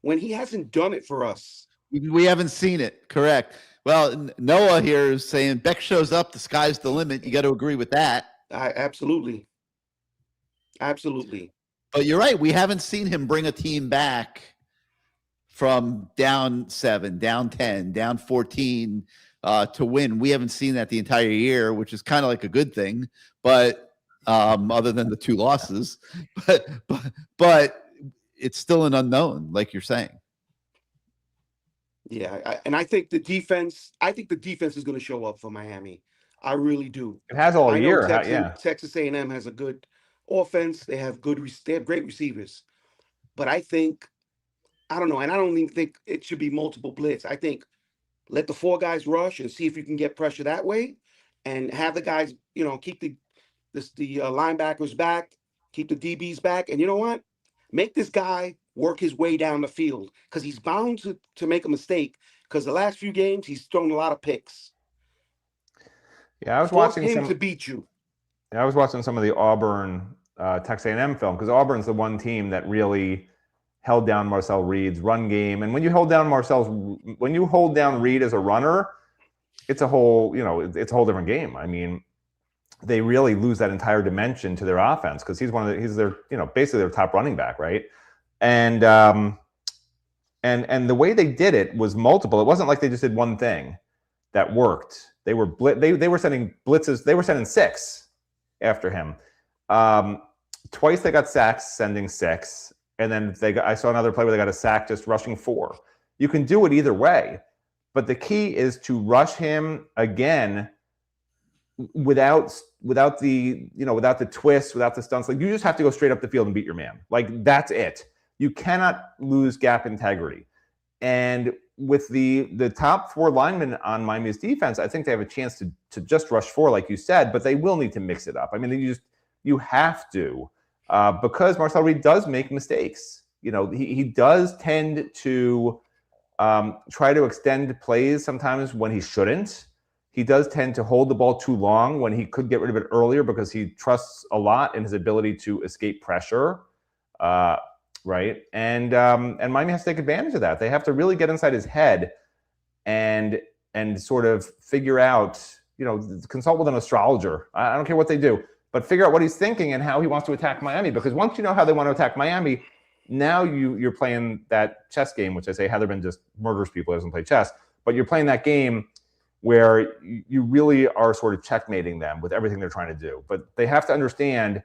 when he hasn't done it for us? We haven't seen it. Correct. Well, Noah here is saying Beck shows up, the sky's the limit. You got to agree with that. Absolutely. But you're right. We haven't seen him bring a team back from down 7, down 10, down 14 to win. We haven't seen that the entire year, which is kind of like a good thing. But other than the 2 losses, but it's still an unknown, like you're saying. Yeah, I think the defense is going to show up for Miami. I really do. It has all year. Texas A&M has a good offense. They have great receivers, but I don't know, and I don't even think it should be multiple blitz. I think let the 4 guys rush and see if you can get pressure that way, and have the guys, keep the linebackers back, keep the DBs back, and you know what? Make this guy work his way down the field because he's bound to make a mistake because the last few games he's thrown a lot of picks. Yeah, I was Force watching him to beat you. I was watching some of the Auburn Texas A&M film because Auburn's the one team that really held down Marcel Reed's run game. And when you hold down Reed as a runner, it's a whole different game. I mean, they really lose that entire dimension to their offense because he's their basically their top running back, right? And the way they did it was multiple. It wasn't like they just did one thing that worked. They were sending blitzes. They were sending 6 after him. Twice they got sacks, sending 6, and then I saw another play where they got a sack just rushing 4. You can do it either way, but the key is to rush him again without the twist, without the stunts. Like, you just have to go straight up the field and beat your man. Like, that's it. You cannot lose gap integrity. And with the top 4 linemen on Miami's defense, I think they have a chance to just rush 4, like you said, but they will need to mix it up. I mean, you have to, because Marcel Reed does make mistakes. He does tend to try to extend plays sometimes when he shouldn't. He does tend to hold the ball too long when he could get rid of it earlier because he trusts a lot in his ability to escape pressure, right? And Miami has to take advantage of that. They have to really get inside his head and sort of figure out, consult with an astrologer. I don't care what they do, but figure out what he's thinking and how he wants to attack Miami. Because once you know how they want to attack Miami, now you're playing that chess game, which I say Heatherman just murders people, doesn't play chess, but you're playing that game where you really are sort of checkmating them with everything they're trying to do. But they have to understand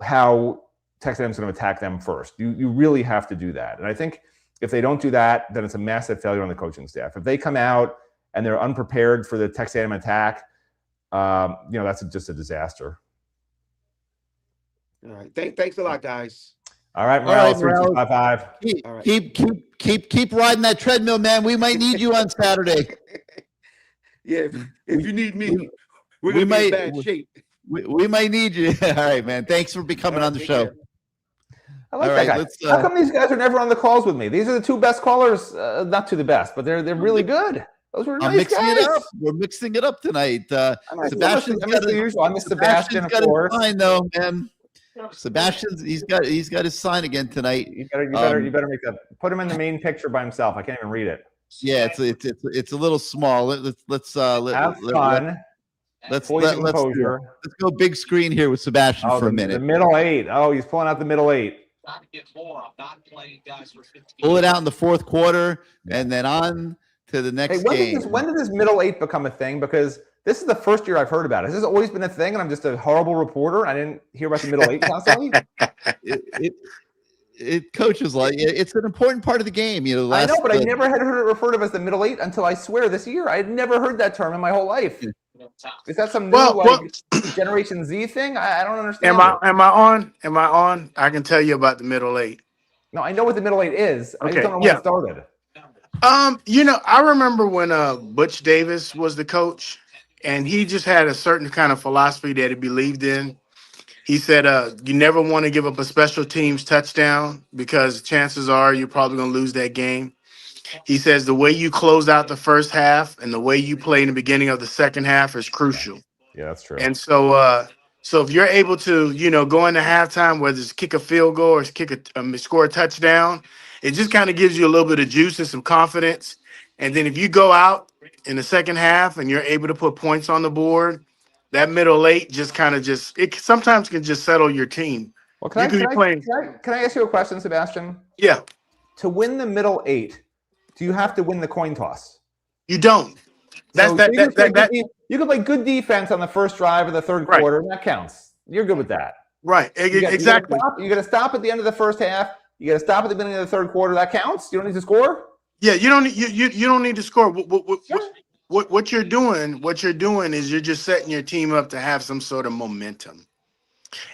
how Texas A&M is going to attack them first. You really have to do that. And I think if they don't do that, then it's a massive failure on the coaching staff. If they come out and they're unprepared for the Texas A&M attack, that's just a disaster. All right. Thanks a lot, guys. All right, All right, Morales, Morales. 3-2-5-5. All right. Keep riding that treadmill, man. We might need you on Saturday. Yeah, if you need me, we're we gonna be in bad shape. We might need you. All right, man. Thanks for coming All right, on the take show. care. I like All that right, guy. How come these guys are never on the calls with me? These are the two best callers. Not two the best, but they're really good. Those were I'm nice mixing guys. it up. We're mixing it up tonight. Sebastian's I missed the usual. I missed Sebastian, of course. Sign though, man. Sebastian's he's got his sign again tonight. You better make that. Put him in the main picture by himself. I can't even read it. Yeah, it's a little small. Let's Have fun. Let's go big screen here with Sebastian for a minute. The middle eight. Oh, he's pulling out the middle eight. Pull it out in the fourth quarter, and then on to the next game. When did this middle eight become a thing? Because this is the first year I've heard about it. Has this always been a thing, and I'm just a horrible reporter? I didn't hear about the middle eight constantly. It coaches like it's an important part of the game. I know, but I never had heard it referred to as the middle eight until I swear this year. I had never heard that term in my whole life. Is that some new Generation Z thing? I don't understand. Am I on? I can tell you about the middle eight. No, I know what the middle eight is. I Okay, just don't know when it started. I remember when Butch Davis was the coach, and he just had a certain kind of philosophy that he believed in. He said, you never want to give up a special teams touchdown because chances are you're probably going to lose that game. He says the way you close out the first half and the way you play in the beginning of the second half is crucial. Yeah, that's true. And so if you're able to, go into halftime, whether it's kick a field goal or score a touchdown, it just kind of gives you a little bit of juice and some confidence. And then if you go out in the second half and you're able to put points on the board, that middle eight it sometimes can just settle your team. Well, can I ask you a question, Sebastian? Yeah. To win the middle eight, do you have to win the coin toss? You don't. You can play good defense on the first drive of the third quarter, and that counts. You're good with that. Right. Exactly. You got to stop at the end of the first half. You got to stop at the beginning of the third quarter. That counts. You don't need to score. Yeah, you don't need to score. What you're doing is you're just setting your team up to have some sort of momentum.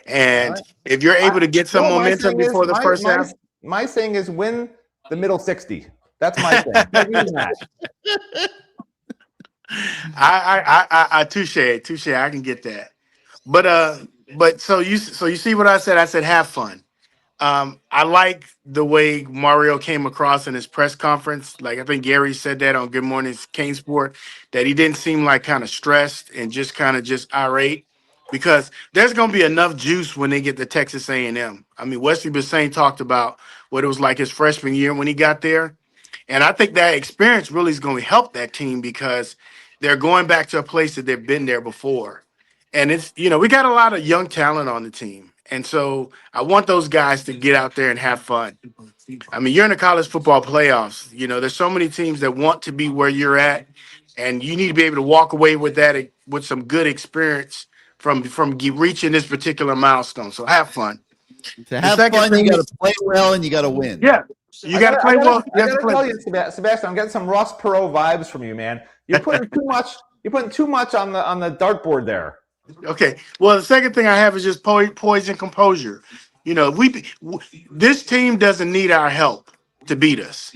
And if you're able to get some momentum before the first half, my saying is win the middle 60. That's my thing. I touche. I can get that. But so you see what I said? I said have fun. I like the way Mario came across in his press conference. Like I think Gary said that on Good Morning CaneSport, that he didn't seem like kind of stressed and just kind of just irate, because there's going to be enough juice when they get to Texas A&M. I mean, Wesley Bissane talked about what it was like his freshman year when he got there. And I think that experience really is going to help that team because they're going back to a place that they've been there before. And it's, we got a lot of young talent on the team. And so I want those guys to get out there and have fun. I mean, you're in the college football playoffs. There's so many teams that want to be where you're at, and you need to be able to walk away with that, with some good experience from reaching this particular milestone. So have fun. To have fun, you got to play well and you got to win. Yeah, you got to play well. I got to tell you, Sebastian, I'm getting some Ross Perot vibes from you, man. You're putting too much. You're putting too much on the dartboard there. Okay. Well, the second thing I have is just poise and composure. This team doesn't need our help to beat us.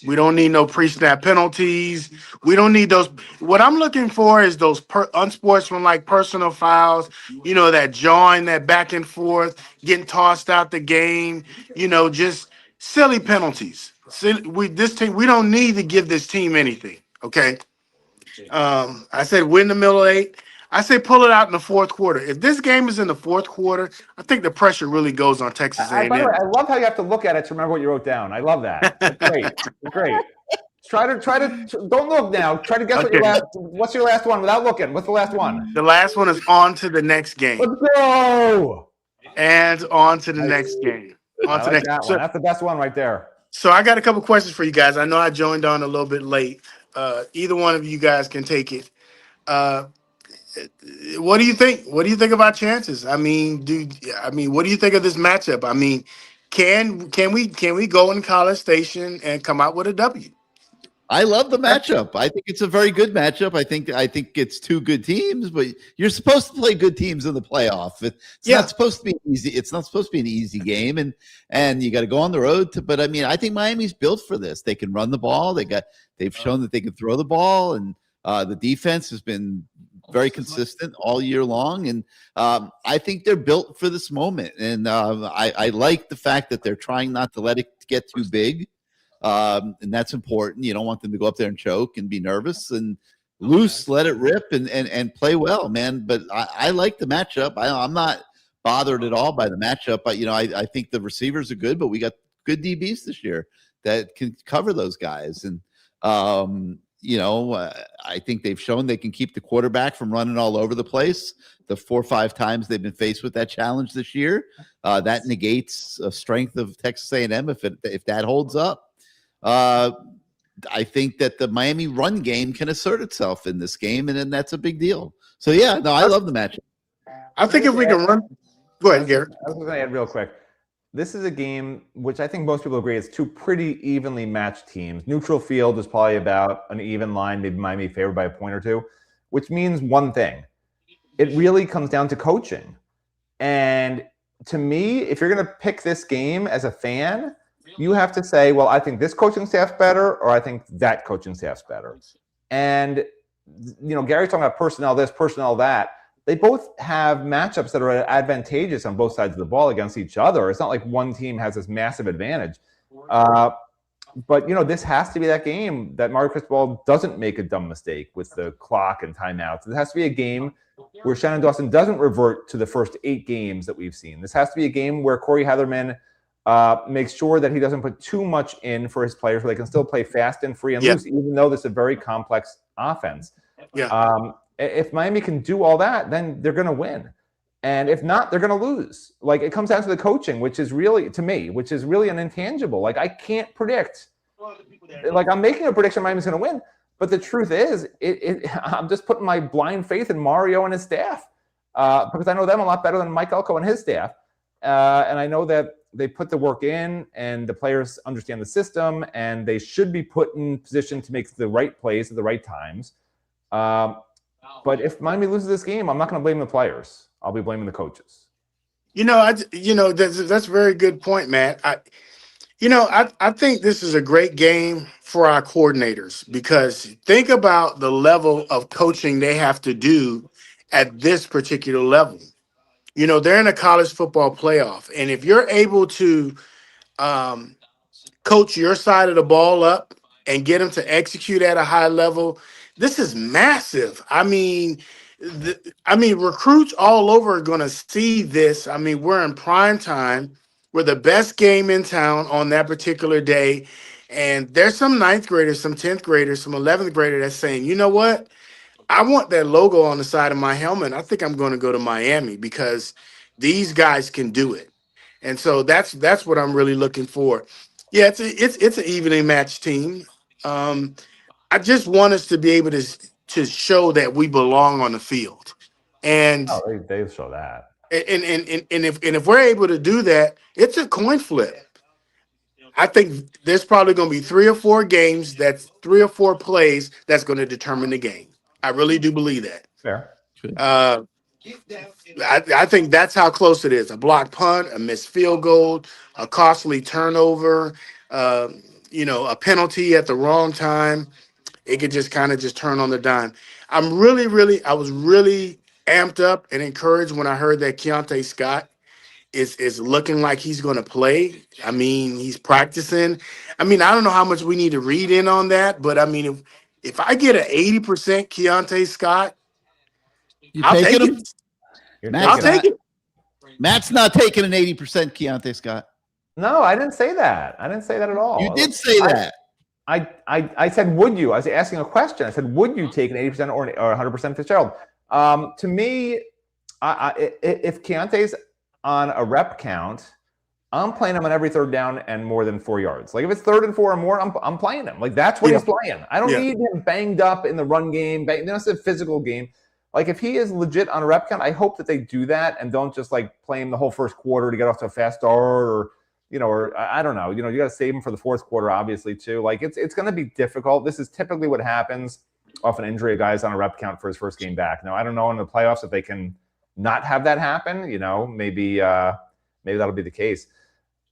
We don't need no pre-snap penalties. We don't need those. What I'm looking for is those unsportsmanlike personal fouls, that jawing, that back and forth, getting tossed out the game, just silly penalties. This team, we don't need to give this team anything, okay? I said win the middle eight. I say pull it out in the fourth quarter. If this game is in the fourth quarter, I think the pressure really goes on Texas A&M. By the way, I love how you have to look at it to remember what you wrote down. I love that. That's great. Great. Try to don't look now. Try to guess what's your last one without looking. What's the last one? The last one is on to the next game. Let's go. And on to the next game. That's the best one right there. So I got a couple questions for you guys. I know I joined on a little bit late. Either one of you guys can take it. What do you think? What do you think about chances? I mean, what do you think of this matchup? I mean, can we go in College Station and come out with a W? I love the matchup. I think it's a very good matchup. I think it's two good teams, but you're supposed to play good teams in the playoff. It's not supposed to be easy. It's not supposed to be an easy game, and you got to go on the road to. But I mean, I think Miami's built for this. They can run the ball. They've shown that they can throw the ball, and the defense has been very consistent all year long. And I think they're built for this moment. And I like the fact that they're trying not to let it get too big. And that's important. You don't want them to go up there and choke and be nervous and loose, let it rip and play well, man. But I like the matchup. I'm not bothered at all by the matchup. But, I think the receivers are good, but we got good DBs this year that can cover those guys. And, I think they've shown they can keep the quarterback from running all over the place. The 4 or 5 times they've been faced with that challenge this year, that negates a strength of Texas A&M if that holds up. I think that the Miami run game can assert itself in this game, and then that's a big deal. So, I love the matchup. I think if we can run – go ahead, Garrett. I was going to add real quick. This is a game which I think most people agree it's two pretty evenly matched teams. Neutral field is probably about an even line, maybe Miami favored by a point or two, which means one thing. It really comes down to coaching. And to me, if you're going to pick this game as a fan, you have to say, well, I think this coaching staff's better, or I think that coaching staff's better. And, Gary's talking about personnel this, personnel that. They both have matchups that are advantageous on both sides of the ball against each other. It's not like one team has this massive advantage. But, this has to be that game that Mario Cristobal doesn't make a dumb mistake with the clock and timeouts. It has to be a game where Shannon Dawson doesn't revert to the first 8 games that we've seen. This has to be a game where Corey Heatherman makes sure that he doesn't put too much in for his players so they can still play fast and free and loose, even though this is a very complex offense. If Miami can do all that, then they're going to win. And if not, they're going to lose. Like, it comes down to the coaching, which is really, to me, an intangible. Like, I can't predict. Like, I'm making a prediction Miami's going to win. But the truth is, I'm just putting my blind faith in Mario and his staff because I know them a lot better than Mike Elko and his staff. And I know that they put the work in and the players understand the system and they should be put in position to make the right plays at the right times. But if Miami loses this game, I'm not going to blame the players. I'll be blaming the coaches. That's a very good point, Matt. I think this is a great game for our coordinators because think about the level of coaching they have to do at this particular level. They're in a college football playoff, and if you're able to coach your side of the ball up and get them to execute at a high level, this is massive. I mean, recruits all over are going to see this. I mean, we're in prime time. We're the best game in town on that particular day. And there's some 9th graders, some 10th graders, some 11th graders that's saying, you know what? I want that logo on the side of my helmet. I think I'm going to go to Miami because these guys can do it. And so that's what I'm really looking for. Yeah, it's an evenly matched team. I just want us to be able to show that we belong on the field. And they show that. And if we're able to do that, it's a coin flip. I think there's probably going to be 3 or 4 games, that's 3 or 4 plays that's going to determine the game. I really do believe that. Fair. I think that's how close it is. A blocked punt, a missed field goal, a costly turnover, a penalty at the wrong time. It could just kind of just turn on the dime. I was really amped up and encouraged when I heard that Keontae Scott is looking like he's going to play. I mean, he's practicing. I mean, I don't know how much we need to read in on that, but I mean, if I get an 80% Keontae Scott, I'll take it. I'll take it. Matt's not taking an 80% Keontae Scott. No, I didn't say that. I didn't say that at all. You did say that. I said, would you? I was asking a question. I said, would you take an 80% or 100% Fitzgerald? To me, if Keontae's on a rep count, I'm playing him on every 3rd down and more than 4 yards. Like if it's 3rd and 4 or more, I'm playing him. Like that's what he's playing. I don't need him banged up in the run game. That's a physical game. Like if he is legit on a rep count, I hope that they do that and don't just like play him the whole first quarter to get off to a fast start or or I don't know, you got to save him for the fourth quarter, obviously, too. Like, it's going to be difficult. This is typically what happens off an injury. A guy's on a rep count for his first game back. Now, I don't know in the playoffs if they can not have that happen. Maybe that'll be the case.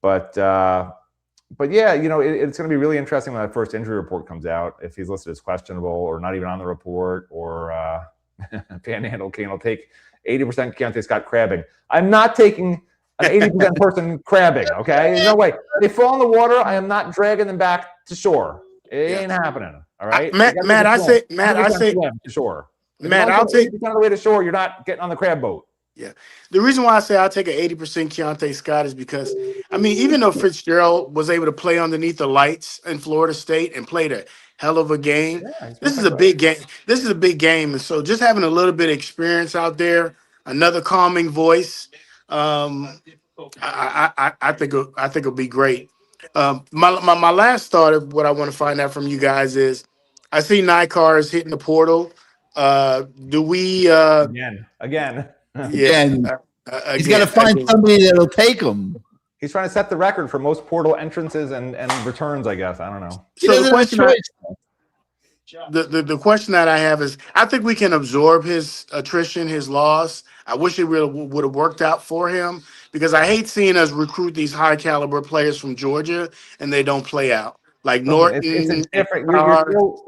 But yeah, it's going to be really interesting when that first injury report comes out. If he's listed as questionable or not even on the report, or Panhandle Cane will take 80% Keontae Scott crabbing. I'm not taking an 80% person crabbing, okay? No way. They fall in the water, I am not dragging them back to shore. It ain't happening, all right? Matt, I say, to shore. Matt, I'll take 80% of the way to shore. You're not getting on the crab boat. Yeah. The reason why I say I'll take an 80% Keontae Scott is because, even though Fitzgerald was able to play underneath the lights in Florida State and played a hell of a game, this is a big game. This is a big game. And so just having a little bit of experience out there, another calming voice, I think it'll be great. My last thought of what I want to find out from you guys is, I see Nikar is hitting the portal. Do we again? Yeah, he's got to find somebody that'll take him. He's trying to set the record for most portal entrances and returns, I guess. I don't know. So the question that I have is, I think we can absorb his attrition, his loss. I wish it would have worked out for him, because I hate seeing us recruit these high caliber players from Georgia and they don't play out. Like Norton. It's different.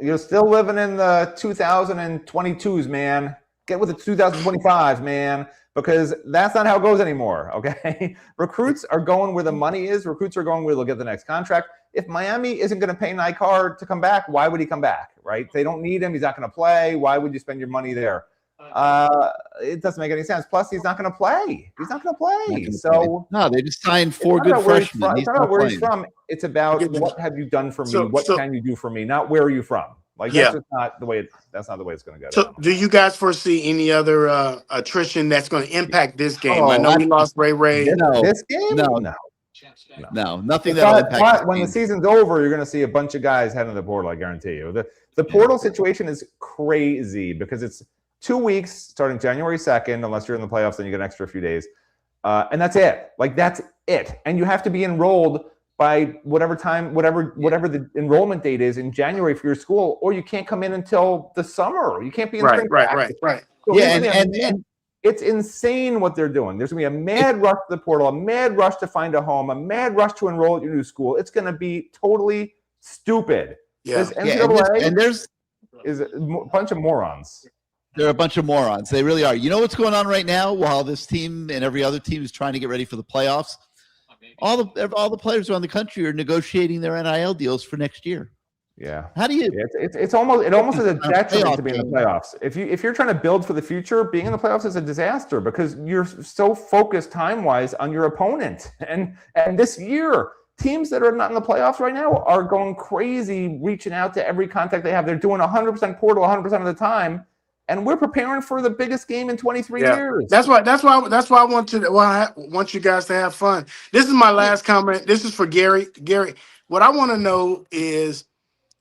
You're still living in the 2022s, man. Get with the 2025s, man, because that's not how it goes anymore, okay? Recruits are going where the money is. Recruits are going where they'll get the next contract. If Miami isn't going to pay Nikar to come back, why would he come back, right? They don't need him. He's not going to play. Why would you spend your money there? It doesn't make any sense. Plus, he's not going to play. He's not going to play. So no, they just signed 4 good freshmen. It's not about where he's from. It's about what have you done for me? What can you do for me? Not where are you from? Like, that's just not the way. That's not the way it's going to go. So, do you guys foresee any other attrition that's going to impact this game? I know we lost Ray. This game, no, nothing that'll impact. But when the season's over, you're going to see a bunch of guys heading to the portal. I guarantee you. The portal situation is crazy because it's 2 weeks starting January 2nd. Unless you're in the playoffs, then you get an extra few days, and that's it. Like, that's it. And you have to be enrolled by whatever the enrollment date is in January for your school, or you can't come in until the summer. You can't be in spring practice. Right. So and it's insane what they're doing. There's going to be a mad rush to the portal, a mad rush to find a home, a mad rush to enroll at your new school. It's going to be totally stupid. Yeah. This NCAA there's is a bunch of morons. They're a bunch of morons. They really are. You know what's going on right now while this team and every other team is trying to get ready for the playoffs? All the players around the country are negotiating their NIL deals for next year. Yeah. How do you? It almost is a detriment to be in the playoffs. If you're trying to build for the future, being in the playoffs is a disaster because you're so focused time-wise on your opponent. And this year, teams that are not in the playoffs right now are going crazy, reaching out to every contact they have. They're doing 100% portal 100% of the time. And we're preparing for the biggest game in 23 years. That's why I want you guys to have fun. This is my last comment. This is for Gary. Gary, what I want to know is,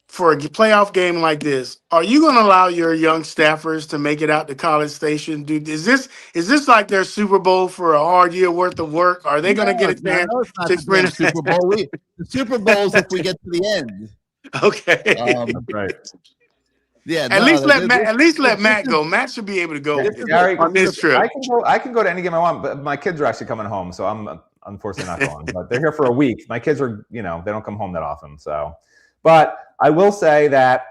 for a playoff game like this, are you going to allow your young staffers to make it out to College Station? Dude, is this like their Super Bowl for a hard year worth of work? Are they going to get a chance to experience Super Bowl? The Super Bowl's if we get to the end. Okay, right. Yeah, at least let Matt go. Matt should be able to go on this trip. I can go to any game I want, but my kids are actually coming home, so I'm unfortunately not going. But they're here for a week. My kids are, they don't come home that often. So, but I will say that,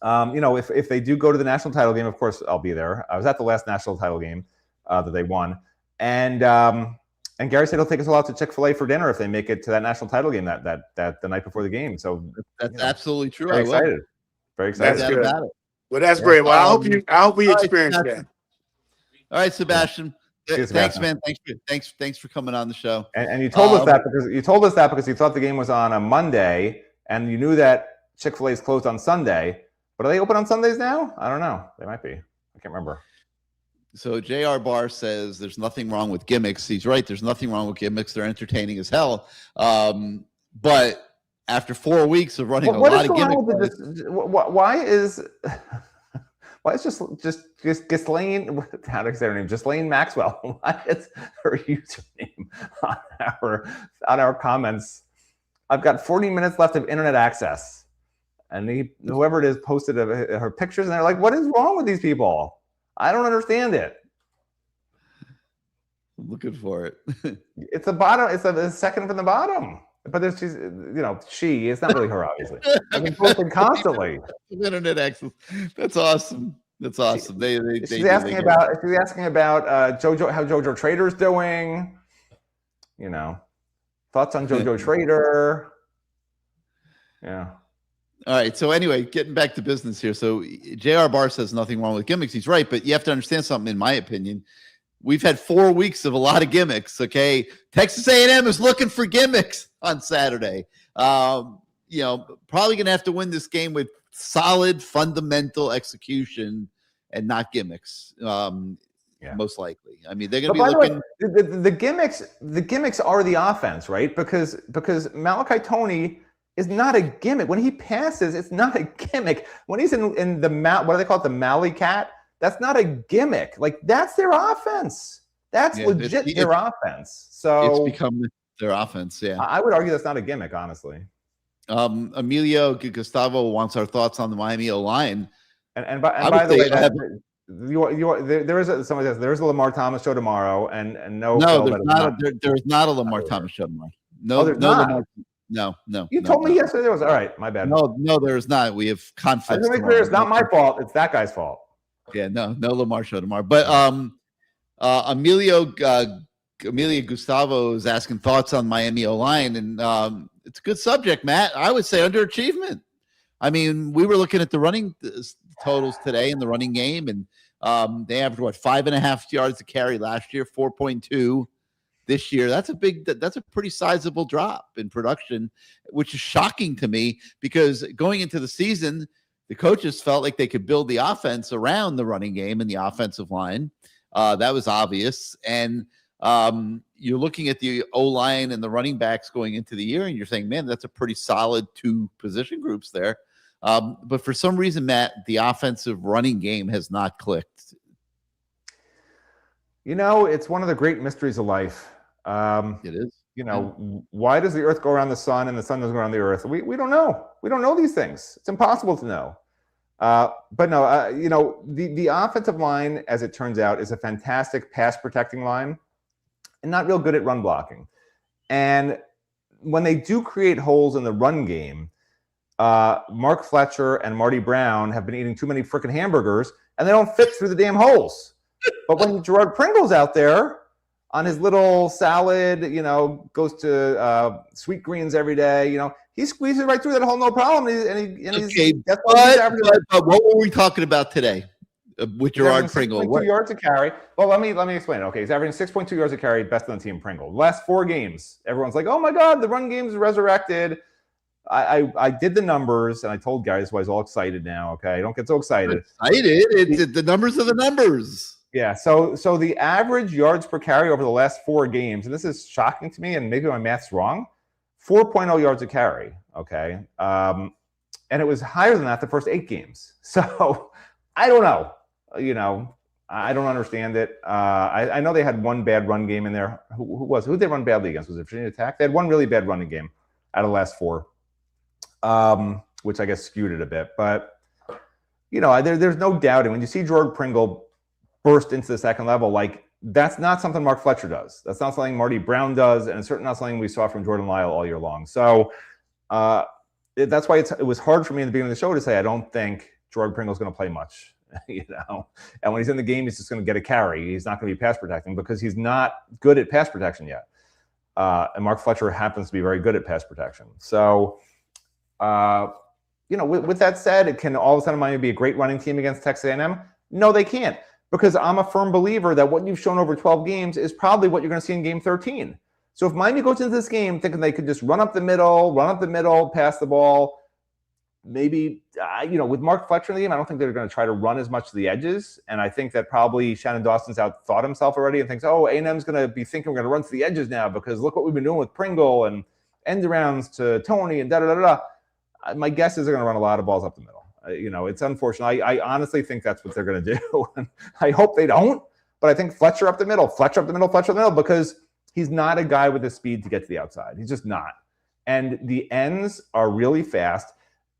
if they do go to the national title game, of course I'll be there. I was at the last national title game that they won, and Gary said he'll take us all out to Chick-fil-A for dinner if they make it to that national title game that the night before the game. So that's absolutely true. Very excited. Very excited. That's good. About it. Well, that's great. Well, I hope we experience that. All right, Sebastian. Thanks, man. Thanks for coming on the show. And you told us that because you thought the game was on a Monday, and you knew that Chick-fil-A is closed on Sunday. But are they open on Sundays now? I don't know. They might be. I can't remember. So J.R. Barr says there's nothing wrong with gimmicks. He's right. There's nothing wrong with gimmicks. They're entertaining as hell. But after 4 weeks of running a lot of gimmicks, Why is just Ghislaine? How do I say her name? Ghislaine Maxwell. Why is her username on our comments? I've got 40 minutes left of internet access, and whoever it is posted her pictures, and they're like, "What is wrong with these people? I don't understand it." I'm looking for it. It's the bottom. It's the second from the bottom. But there's she. It's not really her, obviously. I've been posting constantly. Internet access. That's awesome. That's awesome. She's asking about JoJo, how JoJo Trader's doing. Thoughts on JoJo Trader. Yeah. All right. So anyway, getting back to business here. So J.R. Barr says nothing wrong with gimmicks. He's right, but you have to understand something. In my opinion, we've had 4 weeks of a lot of gimmicks. Okay, Texas A&M is looking for gimmicks on Saturday. Probably gonna have to win this game with solid fundamental execution and not gimmicks. Most likely. I mean, they're gonna be looking. The gimmicks are the offense, right? Because Malachi Toney is not a gimmick. When he passes, it's not a gimmick. When he's in the what do they call it? The Mally Cat. That's not a gimmick. Like, that's their offense. That's legit their offense. So it's become their offense. Yeah, I would argue that's not a gimmick, honestly. Emilio Gustavo wants our thoughts on the Miami O-line. And by the way, there is a Lamar Thomas show tomorrow, and there's not a Lamar Thomas show tomorrow. No, there's not. No. You told me yesterday there was. All right, my bad. No, there's not. We have conflicts. Let me make clear, it's not my fault. It's that guy's fault. Yeah, no Lamar show tomorrow. But Emilio Gustavo is asking thoughts on Miami O-line, and it's a good subject, Matt. I would say underachievement. I mean, we were looking at the running totals today in the running game, and they averaged 5.5 yards a carry last year, 4.2 this year. That's a pretty sizable drop in production, which is shocking to me because going into the season, the coaches felt like they could build the offense around the running game and the offensive line. That was obvious. And you're looking at the O-line and the running backs going into the year, and you're saying, man, that's a pretty solid 2 position groups there. But for some reason, Matt, the offensive running game has not clicked. It's one of the great mysteries of life. It is. Why does the earth go around the sun and the sun doesn't go around the earth? We don't know. We don't know these things. It's impossible to know. But no, the offensive line, as it turns out, is a fantastic pass protecting line and not real good at run blocking. And when they do create holes in the run game, Mark Fletcher and Marty Brown have been eating too many freaking hamburgers and they don't fit through the damn holes. But when Gerard Pringle's out there on his little salad, goes to Sweet Greens every day, he squeezes right through that hole, no problem. But what were we talking about today with Gerard Pringle? 6.2 yards a carry. Well, let me explain it. Okay, he's averaging 6.2 yards a carry, best on the team, Pringle. The last 4 games, everyone's like, oh my God, the run game's resurrected. I did the numbers, and I told guys why I was all excited now, okay? Don't get so excited. The numbers are the numbers. Yeah, so the average yards per carry over the last 4 games, and this is shocking to me, and maybe my math's wrong, 4.0 yards a carry, okay? And it was higher than that the first 8 games. So I don't know. I don't understand it. I know they had one bad run game in there. Who did they run badly against? Was it Virginia Tech? They had one really bad running game out of the last 4, which I guess skewed it a bit. But, there's no doubting. When you see Gerard Pringle burst into the second level, like, that's not something Mark Fletcher does. That's not something Marty Brown does, and it's certainly not something we saw from Jordan Lyle all year long. So that's why it was hard for me in the beginning of the show to say I don't think Gerard Pringle's going to play much, And when he's in the game, he's just going to get a carry. He's not going to be pass protecting because he's not good at pass protection yet. And Mark Fletcher happens to be very good at pass protection. So, with that said, can all of a sudden Miami be a great running team against Texas A&M? No, they can't. Because I'm a firm believer that what you've shown over 12 games is probably what you're going to see in game 13. So if Miami goes into this game thinking they could just run up the middle, pass the ball, maybe, with Mark Fletcher in the game, I don't think they're going to try to run as much to the edges. And I think that probably Shannon Dawson's outthought himself already and thinks, A&M's going to be thinking we're going to run to the edges now because look what we've been doing with Pringle and end arounds to Toney and da-da-da-da. My guess is they're going to run a lot of balls up the middle. It's unfortunate. I honestly think that's what they're going to do. I hope they don't, but I think Fletcher up the middle, because he's not a guy with the speed to get to the outside. He's just not. And the ends are really fast.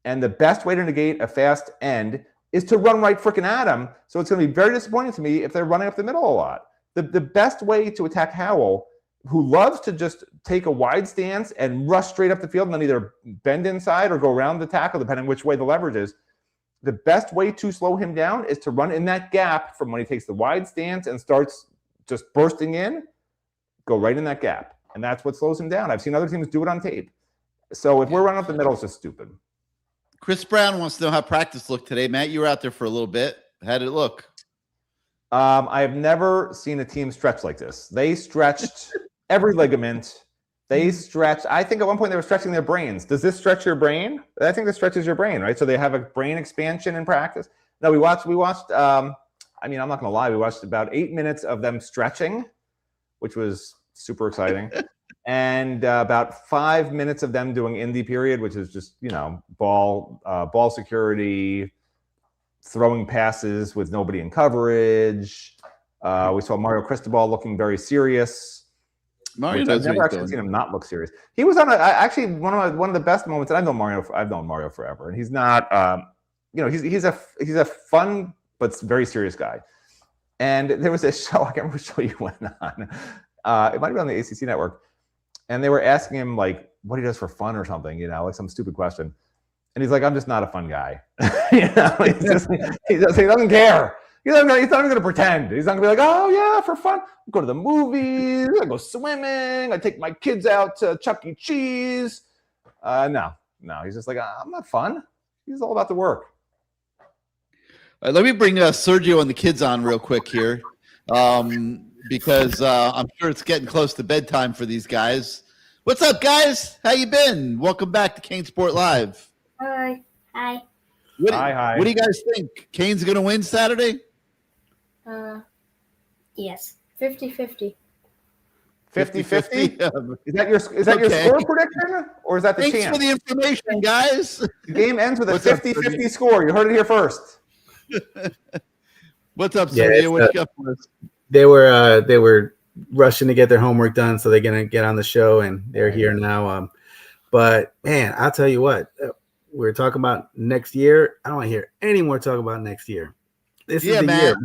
And the best way to negate a fast end is to run right freaking at him. So it's going to be very disappointing to me if they're running up the middle a lot. The best way to attack Howell, who loves to just take a wide stance and rush straight up the field and then either bend inside or go around the tackle, depending which way the leverage is. The best way to slow him down is to run in that gap from when he takes the wide stance and starts just bursting in, go right in that gap. And that's what slows him down. I've seen other teams do it on tape. So if we're running up the middle, it's just stupid. Chris Brown wants to know how practice looked today. Matt, you were out there for a little bit. How did it look? I have never seen a team stretch like this. They stretched every ligament. They stretched. I think at one point they were stretching their brains. Does this stretch your brain? I think this stretches your brain, right? So they have a brain expansion in practice. No, we watched. I'm not going to lie. We watched about 8 minutes of them stretching, which was super exciting. And about 5 minutes of them doing indie period, which is just, ball security, throwing passes with nobody in coverage. We saw Mario Cristobal looking very serious. Mario I've never actually seen him not look serious. He was on actually one of the best moments. And I've known Mario forever, and he's not. He's a fun but very serious guy. And there was a show, I can't remember which show you went on. It might have been on the ACC network. And they were asking him like what he does for fun or something, like some stupid question. And he's like, I'm just not a fun guy. He doesn't care. He's not even going to pretend. He's not going to be like, oh yeah, for fun. I go to the movies. I go swimming. I take my kids out to Chuck E. Cheese. No. He's just like, I'm not fun. He's all about the work. All right, let me bring Sergio and the kids on real quick here, because I'm sure it's getting close to bedtime for these guys. What's up, guys? How you been? Welcome back to CaneSport Live. Hi. Hi. Hi. What do you guys think? Cane's going to win Saturday? Yes. 50-50. 50-50? Is that your score prediction? Or is that the Thanks chance? for the information, guys. The game ends with a What's up, 50-50 score. You heard it here first. What's up, Yeah, Sergio? What you got for us? They were rushing to get their homework done, so they're gonna get on the show, and they're here now. But man, I'll tell you what, we're talking about next year. I don't want to hear any more talk about next year. This is the year.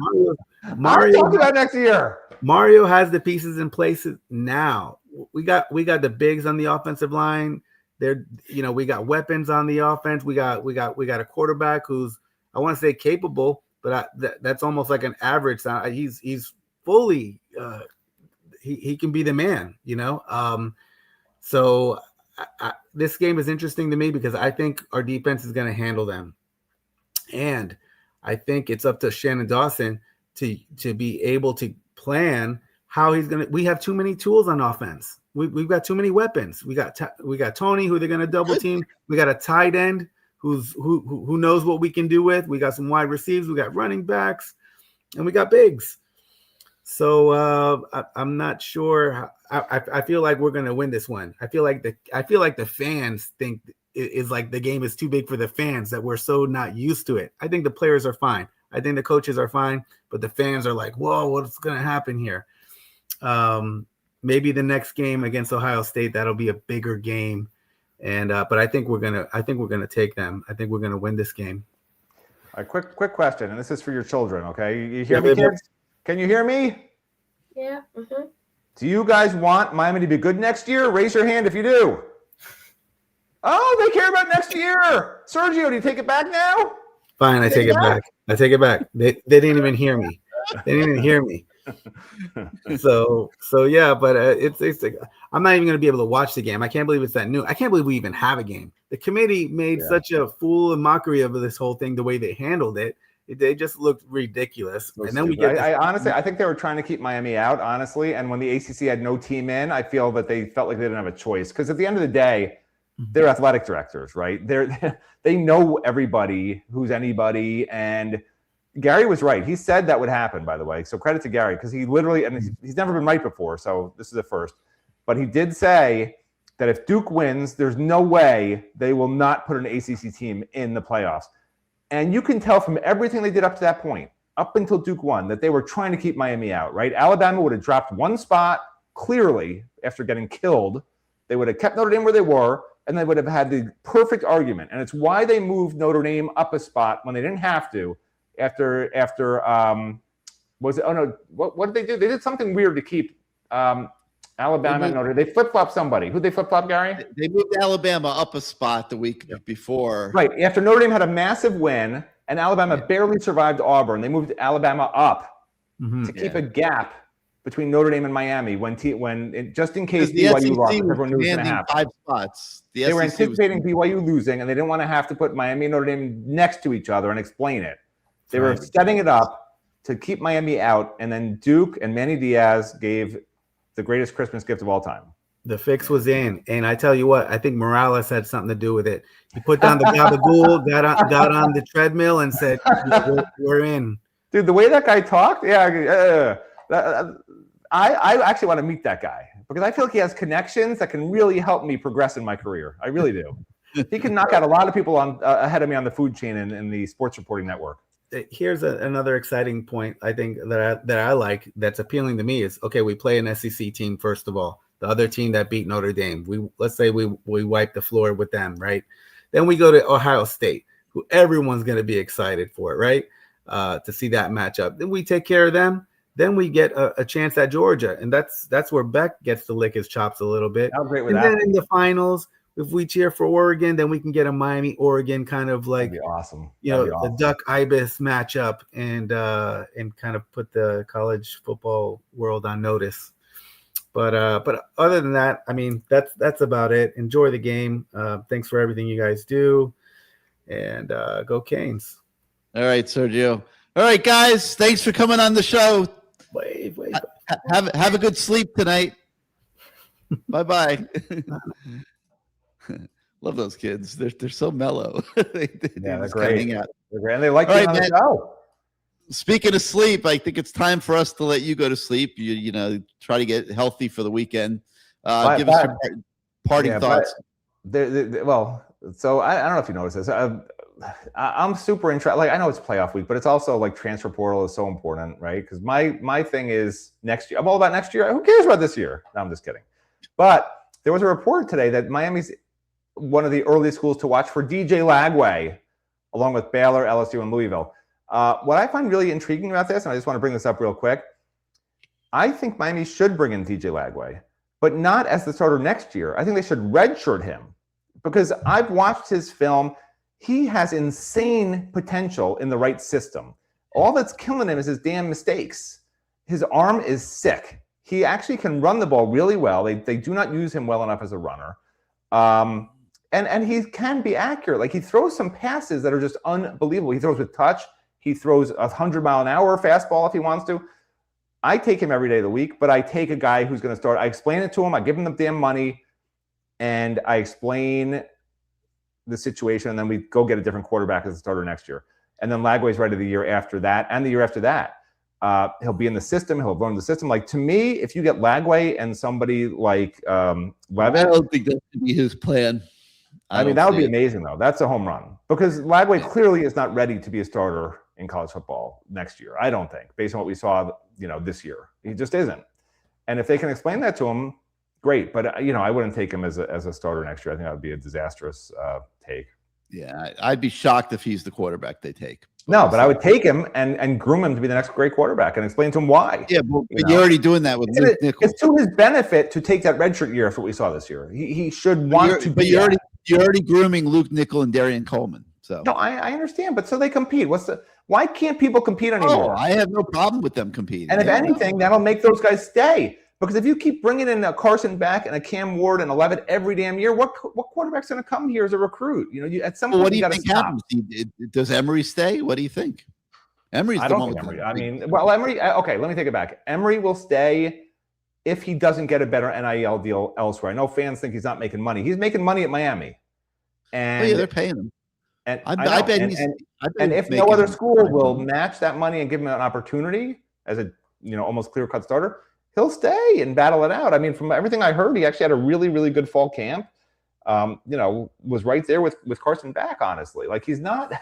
Mario talking about next year. Mario has the pieces in place now. We got the bigs on the offensive line. We got weapons on the offense. We got a quarterback who's, I want to say, capable, but that's almost like an average. He's fully he can be the man, So this game is interesting to me because I think our defense is going to handle them, and I think it's up to Shannon Dawson to be able to plan how he's going to. We have too many tools on offense. We've got too many weapons. We got Tony, who they're going to double team. We got a tight end who knows what we can do with. We got some wide receivers. We got running backs, and we got bigs. So I'm not sure. I feel like we're going to win this one. I feel like the fans think is like the game is too big for the fans, that we're so not used to it. I think the players are fine. I think the coaches are fine, but the fans are like, whoa, what's going to happen here? Maybe the next game against Ohio State, that'll be a bigger game. And but I think we're gonna take them. I think we're gonna win this game. All right, quick question, and this is for your children, okay? You hear me, kids? Can you hear me? Yeah. Mm-hmm. Do you guys want Miami to be good next year? Raise your hand if you do. Oh, they care about next year. Sergio, do you take it back now? Fine, I take it back. I take it back. They didn't even hear me. They didn't even hear me. So yeah, but it's like, I'm not even going to be able to watch the game. I can't believe it's that new. I can't believe we even have a game. The committee made such a fool and mockery of this whole thing, the way they handled it. They just looked ridiculous. So and then we stupid. get. I honestly, I think they were trying to keep Miami out, honestly. And when the ACC had no team in, I feel that they felt like they didn't have a choice. Because at the end of the day, they're athletic directors, right? They know everybody who's anybody. And Gary was right. He said that would happen, by the way. So credit to Gary, because he literally, and he's never been right before. So this is a first. But he did say that if Duke wins, there's no way they will not put an ACC team in the playoffs. And you can tell from everything they did up to that point, up until Duke won, that they were trying to keep Miami out, right? Alabama would have dropped one spot clearly after getting killed. They would have kept Notre Dame where they were, and they would have had the perfect argument. And it's why they moved Notre Dame up a spot when they didn't have to after was it? Oh no, what did they do? They did something weird to keep Alabama and Notre Dame. They flip-flopped somebody. Who'd they flip-flop, Gary? They moved Alabama up a spot the week before. Right. After Notre Dame had a massive win and Alabama barely survived Auburn, they moved Alabama up to keep a gap between Notre Dame and Miami just in case BYU lost, everyone knew it was going to happen. 5 spots. They were anticipating BYU losing, and they didn't want to have to put Miami and Notre Dame next to each other and explain it. They were setting it up to keep Miami out, and then Duke and Manny Diaz gave the greatest Christmas gift of all time. The fix was in, and I tell you what, I think Morales had something to do with it. He put down the gabagool, got on the treadmill, and said, "We're in." Dude, the way that guy talked, I actually want to meet that guy because I feel like he has connections that can really help me progress in my career. I really do. He can knock out a lot of people ahead of me on the food chain in the sports reporting network. Here's another exciting point I think that I like that's appealing to me is, okay, we play an SEC team first of all, the other team that beat Notre Dame. Let's say we wipe the floor with them, right? Then we go to Ohio State, who everyone's going to be excited for, right? To see that matchup. Then we take care of them. Then we get a chance at Georgia, and that's where Beck gets to lick his chops a little bit. How great with and that? Then in the finals, if we cheer for Oregon, then we can get a Miami-Oregon kind of like, that'd be awesome. The Duck Ibis matchup, and kind of put the college football world on notice. But other than that, I mean, that's about it. Enjoy the game. Thanks for everything you guys do, and go Canes. All right, Sergio. All right, guys. Thanks for coming on the show. Wait. Have a good sleep tonight. Bye-bye. Love those kids. They're so mellow. They're great. Out. They're great. And they like being on the show. Speaking of sleep, I think it's time for us to let you go to sleep. You try to get healthy for the weekend. Give us your parting thoughts. So I don't know if you noticed this. I'm super interested. Like, I know it's playoff week, but it's also like transfer portal is so important, right? Because my thing is next year. I'm all about next year. Who cares about this year? No, I'm just kidding. But there was a report today that Miami's one of the earliest schools to watch for DJ Lagway, along with Baylor, LSU, and Louisville. What I find really intriguing about this, and I just want to bring this up real quick, I think Miami should bring in DJ Lagway, but not as the starter next year. I think they should redshirt him because I've watched his film. He has insane potential in the right system. All that's killing him is his damn mistakes. His arm is sick. He actually can run the ball really well. They do not use him well enough as a runner. And he can be accurate. Like, he throws some passes that are just unbelievable. He throws with touch. He throws 100-mile-an-hour fastball if he wants to. I take him every day of the week, but I take a guy who's going to start. I explain it to him. I give him the damn money, and I explain the situation, and then we go get a different quarterback as a starter next year. And then Lagway's ready the year after that and the year after that. He'll be in the system. He'll learn the system. Like, to me, if you get Lagway and somebody like Levitt, I don't think that should be his plan. I mean, that would be amazing, though. That's a home run because Lagway clearly is not ready to be a starter in college football next year. I don't think, based on what we saw, this year, he just isn't. And if they can explain that to him, great. But I wouldn't take him as a starter next year. I think that would be a disastrous take. Yeah, I'd be shocked if he's the quarterback they take. No, but I would take him and groom him to be the next great quarterback and explain to him why. Yeah, but you're already doing that with Luke Nichols. It's to his benefit to take that redshirt year after what we saw this year. He should want to. But you're already grooming Luke Nichols and Darian Coleman. So no, I understand, but so they compete. Why can't people compete anymore? I have no problem with them competing. And if anything, that'll make those guys stay. Because if you keep bringing in a Carson back and a Cam Ward and a Levitt every damn year, what quarterback's going to come here as a recruit? At some point, what do you think happens? Does Emory stay? What do you think? Emery's the one with Emory. Emory. Okay, let me take it back. Emory will stay if he doesn't get a better NIL deal elsewhere. I know fans think he's not making money. He's making money at Miami, and they're paying him. And I bet if no other school will match that money and give him an opportunity as a almost clear-cut starter, he'll stay and battle it out. I mean, from everything I heard, he actually had a really, really good fall camp. Was right there with Carson back, honestly. Like, he's not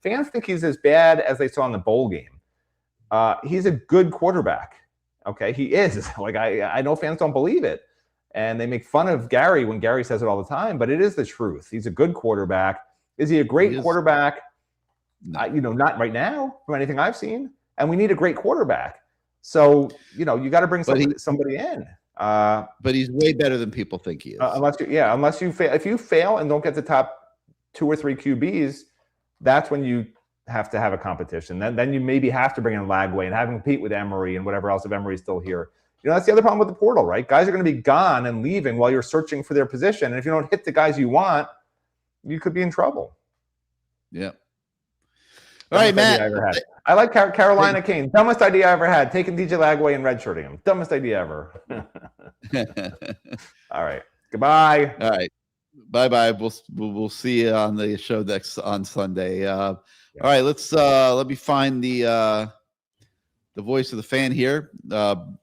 Fans think he's as bad as they saw in the bowl game. He's a good quarterback. Okay, he is. Like I know fans don't believe it, and they make fun of Gary when Gary says it all the time, but it is the truth. He's a good quarterback. Is he a great quarterback? No. Not right now from anything I've seen. And we need a great quarterback. So you got to bring somebody in. But he's way better than people think he is. Unless you fail. If you fail and don't get the top 2 or 3 QBs, that's when you have to have a competition. Then you maybe have to bring in Lagway and have him compete with Emery and whatever else if Emery's still here. That's the other problem with the portal, right? Guys are going to be gone and leaving while you're searching for their position. And if you don't hit the guys you want, you could be in trouble. Yeah. All right, Matt. I like Carolina Cane. Dumbest idea I ever had. Taking DJ Lagway and redshirting him. Dumbest idea ever. All right. Goodbye. All right. Bye-bye. We'll see you on the show on Sunday. All right. Let me find the voice of the fan here.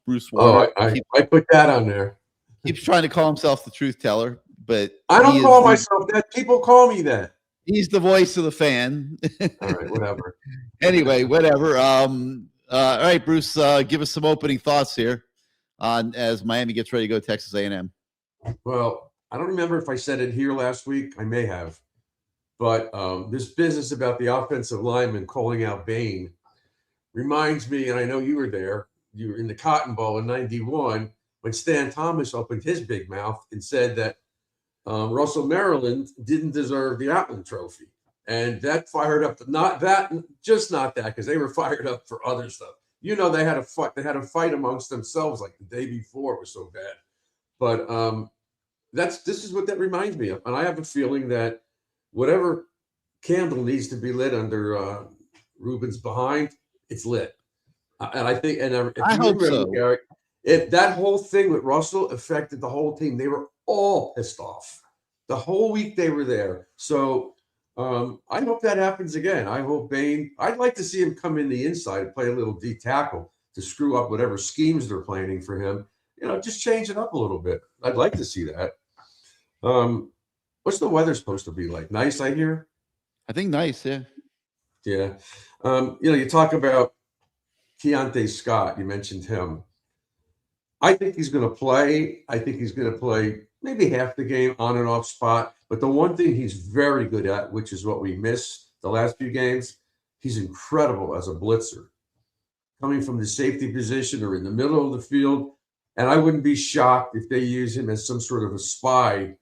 Bruce Warner. I put that on there. Keeps trying to call himself the truth teller, but I don't call myself that. People call me that. He's the voice of the fan. All right, whatever. Anyway, whatever. All right, Bruce, give us some opening thoughts here on as Miami gets ready to go to Texas A&M. Well, I don't remember if I said it here last week. I may have. But this business about the offensive lineman calling out Bain reminds me, and I know you were there, you were in the Cotton Bowl in '91 when Stan Thomas opened his big mouth and said that Russell Maryland didn't deserve the Outland Trophy. And that fired up, not that, because they were fired up for other stuff. They had a fight amongst themselves like the day before. It was so bad. But this is what that reminds me of. And I have a feeling that whatever candle needs to be lit under Ruben's behind, it's lit. And I think, and if I hope so. Gary, if that whole thing with Russell affected the whole team, they were all pissed off the whole week they were there. So I hope that happens again. I hope Bain, I'd like to see him come in the inside and play a little D tackle to screw up whatever schemes they're planning for him. Just change it up a little bit. I'd like to see that. What's the weather supposed to be like? Nice, I hear? I think nice, yeah. Yeah. You talk about Keontae Scott. You mentioned him. I think he's going to play. I think he's going to play maybe half the game on and off spot. But the one thing he's very good at, which is what we missed the last few games, he's incredible as a blitzer. Coming from the safety position or in the middle of the field. And I wouldn't be shocked if they use him as some sort of a spy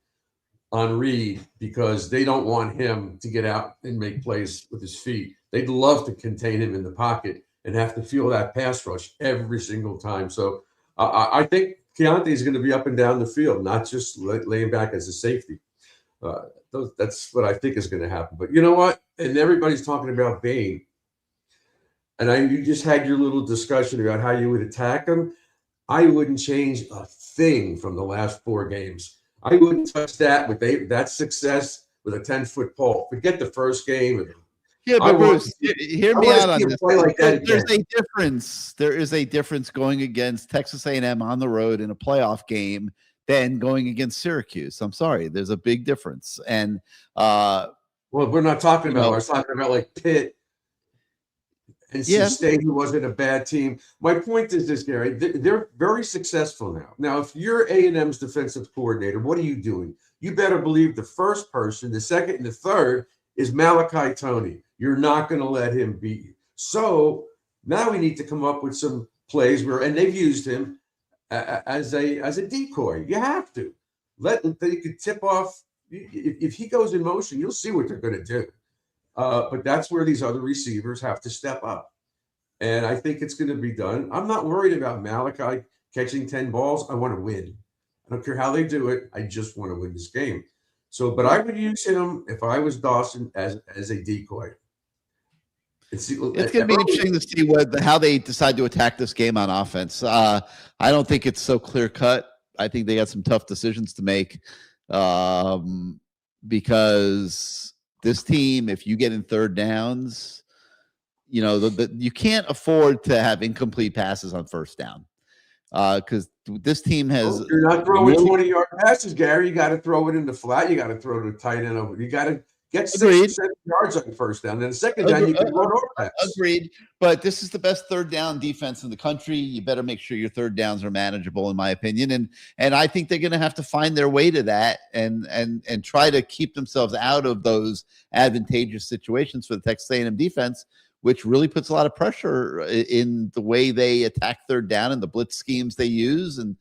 on Reed because they don't want him to get out and make plays with his feet. They'd love to contain him in the pocket and have to feel that pass rush every single time. So I think Keontae is going to be up and down the field, not just laying back as a safety. That's what I think is going to happen. But you know what? And everybody's talking about Bain. And you just had your little discussion about how you would attack him. I wouldn't change a thing from the last 4 games. I wouldn't touch that with that success with a 10-foot pole. Forget the first game. Yeah, but Bruce, hear me out on this. Like There's a difference. There is a difference going against Texas A&M on the road in a playoff game than going against Syracuse. I'm sorry. There's a big difference. And well, we're not talking about. I was talking about like Pitt and State, who wasn't a bad team. My point is this, Gary. They're very successful now. Now, if you're A&M's defensive coordinator, what are you doing? You better believe the first person, the second, and the third is Malachi Toney. You're not going to let him beat you. So now we need to come up with some plays and they've used him as a decoy. You have to they could tip off. If he goes in motion, you'll see what they're going to do. But that's where these other receivers have to step up. And I think it's going to be done. I'm not worried about Malachi catching 10 balls. I want to win. I don't care how they do it. I just want to win this game. So, but I would use him if I was Dawson as a decoy. It's going to be interesting to see how they decide to attack this game on offense. I don't think it's so clear cut. I think they got some tough decisions to make because this team, if you get in third downs, you can't afford to have incomplete passes on first down because this team has. You're not throwing 20-yard passes, Gary. You got to throw it in the flat. You got to throw the tight end over. You got to Get 6 or Agreed. 7 yards on the first down. Then the second down, you can run or pass. Agreed. But this is the best third down defense in the country. You better make sure your third downs are manageable, in my opinion. And I think they're going to have to find their way to that and try to keep themselves out of those advantageous situations for the Texas A&M defense, which really puts a lot of pressure in the way they attack third down and the blitz schemes they use. And,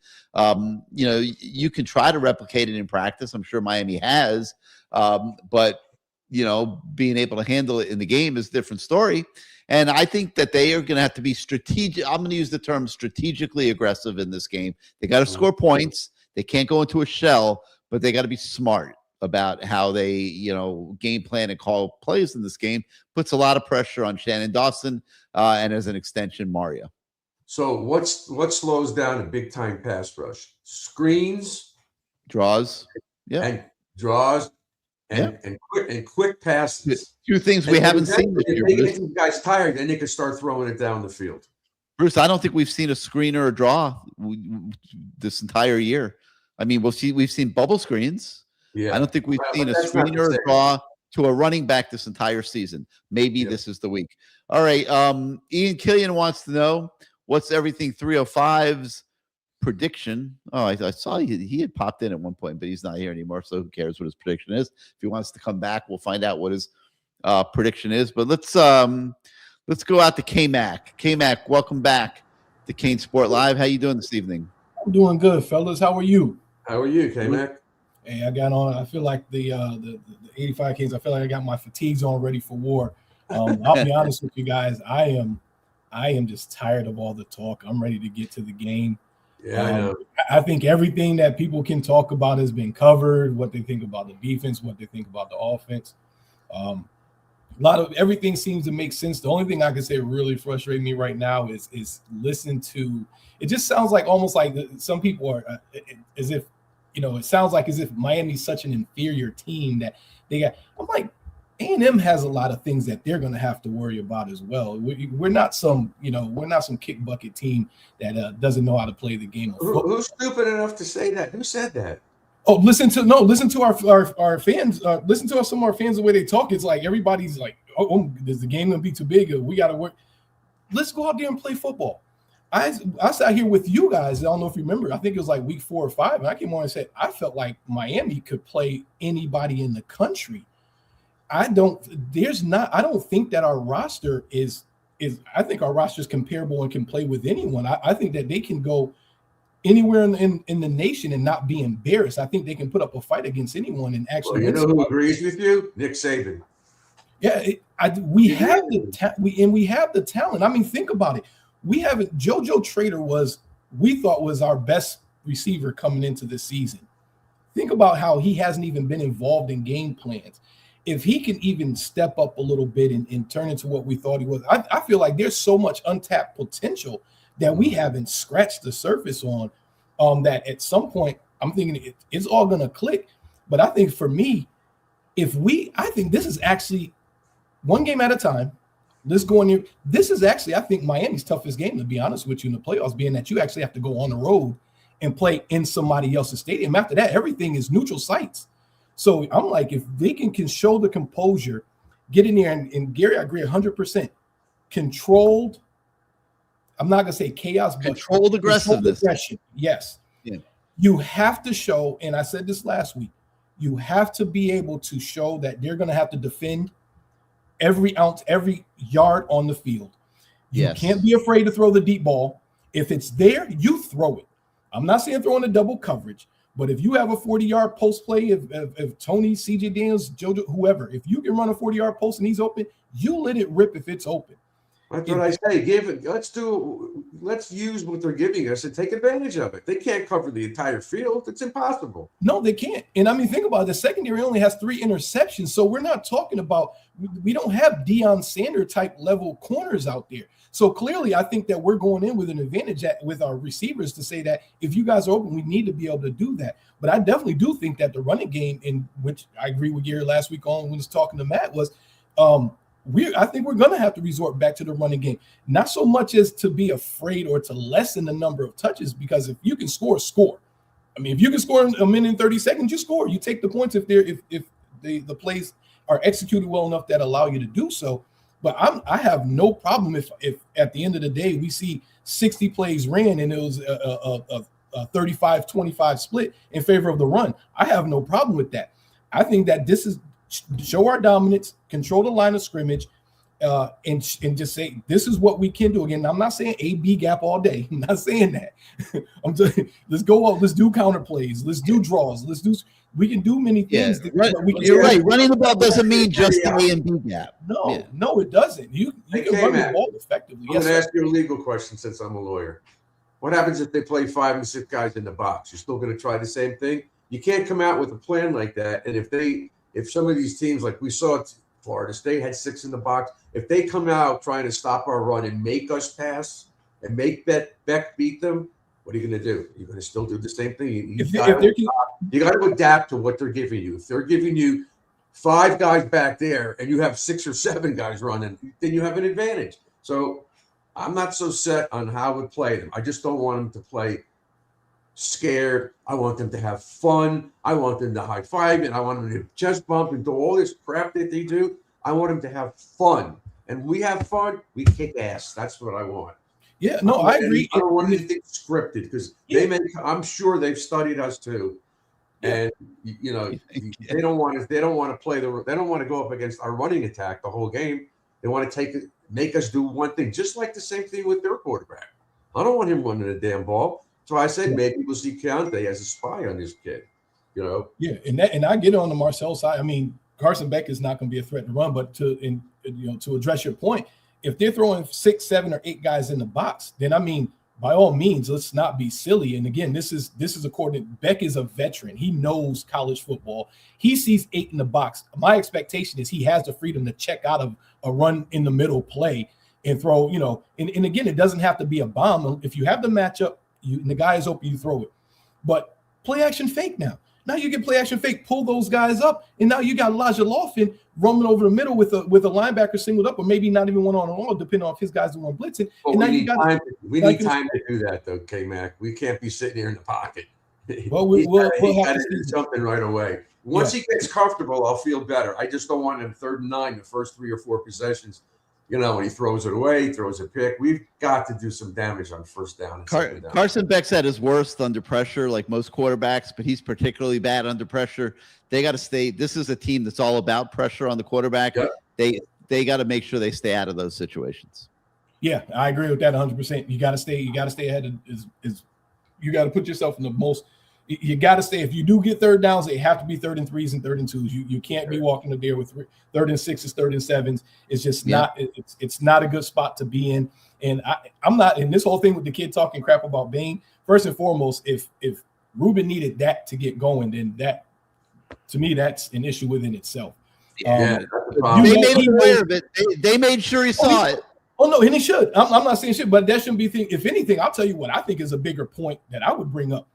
you can try to replicate it in practice. I'm sure Miami has. But being able to handle it in the game is a different story. And I think that they are going to have to be strategic. I'm going to use the term strategically aggressive in this game. They got to score points. They can't go into a shell, but they got to be smart about how they, game plan and call plays in this game. Puts a lot of pressure on Shannon Dawson and as an extension, Mario. So what slows down a big time pass rush? Screens, draws, and draws. And quick passes. Two things we haven't seen this year. If they get these guys tired, then they can start throwing it down the field. Bruce, I don't think we've seen a screener or draw this entire year. I mean, we've seen bubble screens. Yeah. I don't think we've seen a screener or draw to a running back this entire season. Maybe this is the week. All right. Ian Killian wants to know what's everything 305's prediction. Oh, I saw he had popped in at one point, but he's not here anymore. So who cares what his prediction is? If he wants to come back, we'll find out what his prediction is. But let's go out to K-Mac. K-Mac, welcome back to CaneSport Live. How you doing this evening? I'm doing good, fellas. How are you? How are you, K-Mac? Hey, I got on. I feel like the 85 Canes. I feel like I got my fatigues on, ready for war. I'll be honest with you guys. I am just tired of all the talk. I'm ready to get to the game. Yeah, I know. I think everything that people can talk about has been covered. What they think about the defense, what they think about the offense. A lot of everything seems to make sense. The only thing I can say really frustrates me right now is listen to. It just sounds like almost like some people are as if it sounds like as if Miami's such an inferior team that they got. I'm like, A&M has a lot of things that they're going to have to worry about as well. We're not some kick bucket team that doesn't know how to play the game of football. Who's stupid enough to say that? Who said that? Oh, listen to our fans. Listen to some of our fans the way they talk. It's like everybody's like, oh, is the game going to be too big? We got to work. Let's go out there and play football. I sat here with you guys. I don't know if you remember. I think it was like week 4 or 5, and I came on and said I felt like Miami could play anybody in the country. I don't think that our roster is I think our roster is comparable and can play with anyone. I think that they can go anywhere in the nation and not be embarrassed. I think they can put up a fight against anyone and actually. Well, who agrees with you? Nick Saban. Yeah, we have the talent. I mean, think about it. We haven't. JoJo Trader we thought was our best receiver coming into this season. Think about how he hasn't even been involved in game plans. If he can even step up a little bit and turn into what we thought he was, I feel like there's so much untapped potential that we haven't scratched the surface on. That at some point, I'm thinking it's all going to click. But I think for me, I think this is actually one game at a time. Let's go in here. This is actually, I think, Miami's toughest game, to be honest with you, in the playoffs, being that you actually have to go on the road and play in somebody else's stadium. After that, everything is neutral sites. So I'm like, if they can show the composure, get in there, and Gary, I agree 100%. Controlled, I'm not going to say chaos, but controlled aggressiveness. Aggression. Yes. Yeah. You have to show, and I said this last week, you have to be able to show that they're going to have to defend every ounce, every yard on the field. You can't be afraid to throw the deep ball. If it's there, you throw it. I'm not saying throwing a double coverage, but if you have a 40-yard post play, if Tony, CJ Daniels, JoJo, whoever, if you can run a 40-yard post and he's open, you let it rip if it's open. That's what I say. Let's use what they're giving us and take advantage of it. They can't cover the entire field. It's impossible. No, they can't. And I mean, think about it. The secondary only has 3 interceptions. So we're not talking about, we don't have Deion Sanders type level corners out there. So clearly, I think that we're going in with an advantage with our receivers to say that if you guys are open, we need to be able to do that. But I definitely do think that the running game, in which I agree with Gary last week on when he was talking to Matt, was I think we're going to have to resort back to the running game. Not so much as to be afraid or to lessen the number of touches, because if you can score. I mean, if you can score in a minute and 30 seconds, you score. You take the points if the plays are executed well enough that allow you to do so. But I have no problem if at the end of the day we see 60 plays ran and it was a 35-25 split in favor of the run. I have no problem with that. I think that this is show our dominance, control the line of scrimmage, and just say this is what we can do. Again, I'm not saying A/B gap all day. I'm not saying that. I'm saying let's go up. Let's do counter plays. Let's do draws. We can do many things. You're right. Running the ball doesn't mean just the A and B gap. No, it doesn't. You can run the ball effectively. I'm going to ask you a legal question since I'm a lawyer. What happens if they play 5 and 6 guys in the box? You're still going to try the same thing? You can't come out with a plan like that. And if some of these teams, like we saw Florida State had 6 in the box, if they come out trying to stop our run and make us pass and make Beck beat them, what are you going to do? You're going to still do the same thing. You got to adapt to what they're giving you. If they're giving you 5 guys back there and you have 6 or 7 guys running, then you have an advantage. So I'm not so set on how we play them. I just don't want them to play scared. I want them to have fun. I want them to high five and I want them to chest bump and do all this crap that they do. I want them to have fun. And we have fun, we kick ass. That's what I want. Yeah, no, I agree. I don't want anything scripted because I'm sure they've studied us too. And you know, they don't want to go up against our running attack the whole game. They want to make us do one thing, just like the same thing with their quarterback. I don't want him running the damn ball. So I said maybe we'll see Keontae as a spy on this kid. You know? Yeah, and I get on the Marcel side. I mean, Carson Beck is not going to be a threat to run, but to address your point, if they're throwing 6, 7, or 8 guys in the box, then I mean, by all means, let's not be silly. And again, this is according. Beck is a veteran. He knows college football. He sees 8 in the box. My expectation is he has the freedom to check out of a run in the middle play and throw. And again, it doesn't have to be a bomb. If you have the matchup, and the guy is open, you throw it. But play action fake now. Now you can play action fake, pull those guys up, and now you got Elijah Lawson roaming over the middle with a linebacker singled up, or maybe not even one on all, depending on if his guys the one blitzing. Well, and we need time to do that, though, K-Mac. We can't be sitting here in the pocket. Well, we'll have to do something right away. Once he gets comfortable, I'll feel better. I just don't want him 3rd and 9 the first 3 or 4 possessions. When he throws it away, throws a pick, we've got to do some damage on 1st down. And down. Carson Beck's at his worst under pressure, like most quarterbacks, but he's particularly bad under pressure. They got to stay. This is a team that's all about pressure on the quarterback. Yep. They got to make sure they stay out of those situations. Yeah, I agree with that 100%. You got to stay ahead of you got to put yourself in the most. You got to stay. If you do get 3rd downs, they have to be 3rd and 3s and 3rd and 2s. You can't be walking up there with 3rd and 6s, 3rd and 7s. It's just not. It's not a good spot to be in. And I'm not in this whole thing with the kid talking crap about Bain. First and foremost, if Ruben needed that to get going, then that, to me, that's an issue within itself. They made him aware of it. They made sure he saw it. Oh no, and he should. I'm not saying shit, but that shouldn't be thing. If anything, I'll tell you what I think is a bigger point that I would bring up.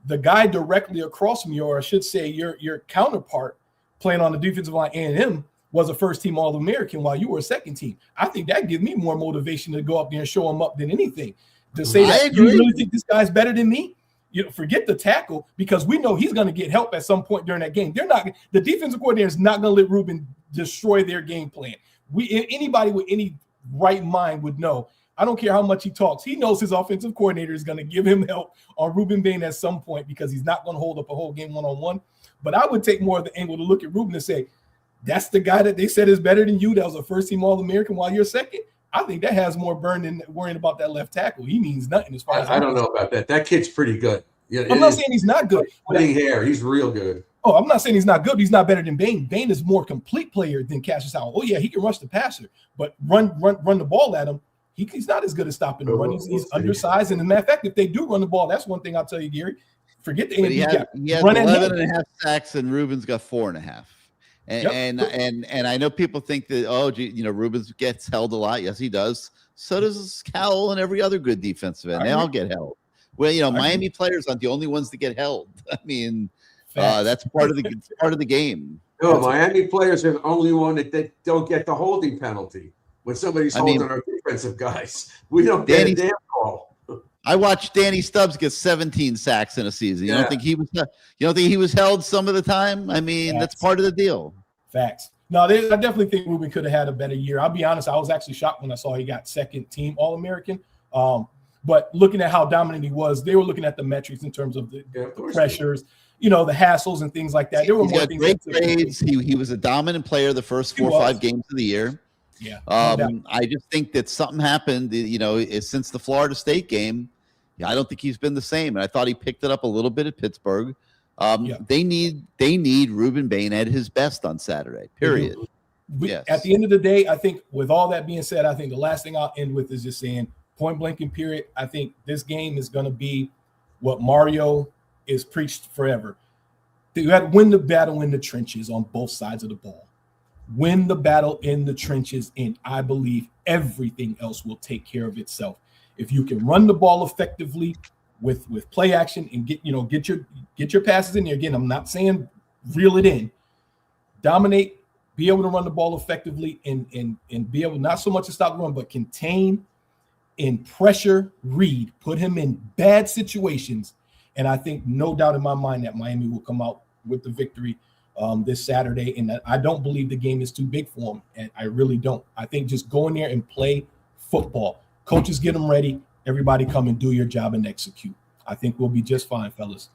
The guy directly across from you, or I should say your counterpart playing on the defensive line A&M was a first-team All-American while you were a second team. I think that gives me more motivation to go up there and show him up than anything. To say that you really think this guy's better than me, forget the tackle, because we know he's going to get help at some point during that game. The defensive coordinator is not going to let Ruben destroy their game plan. Anybody with any right mind would know. I don't care how much he talks. He knows his offensive coordinator is going to give him help on Ruben Bain at some point, because he's not going to hold up a whole game one-on-one. But I would take more of the angle to look at Ruben and say, that's the guy that they said is better than you. That was a first-team All-American while you're second. I think that has more burn than worrying about that left tackle. He means nothing as far as I don't know about that. That kid's pretty good. I'm not saying he's not good. Hair, he's real good. Oh, I'm not saying he's not good. He's not better than Bain. Bain is more complete player than Cassius Howell. Oh yeah, he can rush the passer, but run the ball at him. He's not as good at stopping the run. He's undersized. And as a matter of fact, if they do run the ball, that's one thing I'll tell you, Gary. Forget the he has 11.5 sacks, and Ruben's got 4.5. And I know people think that, Rubens gets held a lot. Yes, he does. So does Cowell and every other good defensive end. They all get held. Well, Miami players aren't the only ones that get held. I mean, that's part of the game. No, Miami players are the only one that don't get the holding penalty when somebody's holding our defensive guys. We don't get a damn call. I watched Danny Stubbs get 17 sacks in a season. You don't think he was held some of the time? I mean, that's part of the deal. Facts. No, I definitely think Ruben could have had a better year. I'll be honest, I was actually shocked when I saw he got second team All-American. But looking at how dominant he was, they were looking at the metrics in terms of the pressures, the hassles and things like that. There were He's more got things great that grades. He was a dominant player the first 4 or 5 games of the year. Yeah. I just think that something happened, since the Florida State game. I don't think he's been the same. And I thought he picked it up a little bit at Pittsburgh. They need Ruben Bain at his best on Saturday, period. Yes. At the end of the day, I think with all that being said, I think the last thing I'll end with is just saying point blank and period. I think this game is going to be what Mario is preached forever. You got to win the battle in the trenches on both sides of the ball. Win the battle in the trenches, and I believe everything else will take care of itself. If you can run the ball effectively with play action and get your passes in there. Again, I'm not saying reel it in. Dominate, be able to run the ball effectively and be able not so much to stop the run, but contain and pressure Reed, put him in bad situations. And I think no doubt in my mind that Miami will come out with the victory this Saturday, and that I don't believe the game is too big for them, and I really don't. I think just go in there and play football. Coaches get them ready. Everybody come and do your job and execute. I think we'll be just fine, fellas.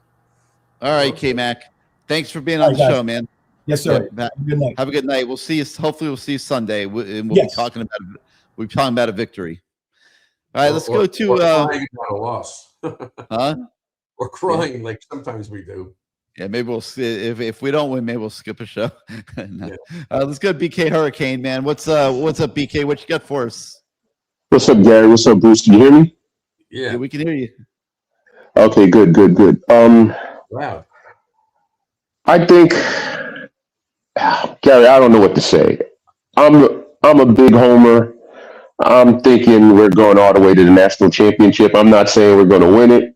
All right, K-Mac. Thanks for being on the show, man. Yes, sir. Yeah, have a good night. Have a good night. We'll see you. Hopefully, we'll see you Sunday, and we'll be talking about a victory. All right, let's go to crying about a loss. Huh? Or crying like sometimes we do. Yeah, maybe we'll see if we don't win. Maybe we'll skip a show. No. Let's go to BK Hurricane, man. What's up, BK? What you got for us? What's up, Gary? What's up, Bruce? Can you hear me? Yeah, we can hear you. Okay, good. Wow. I think, Gary, I don't know what to say. I'm a big homer. I'm thinking we're going all the way to the national championship. I'm not saying we're going to win it.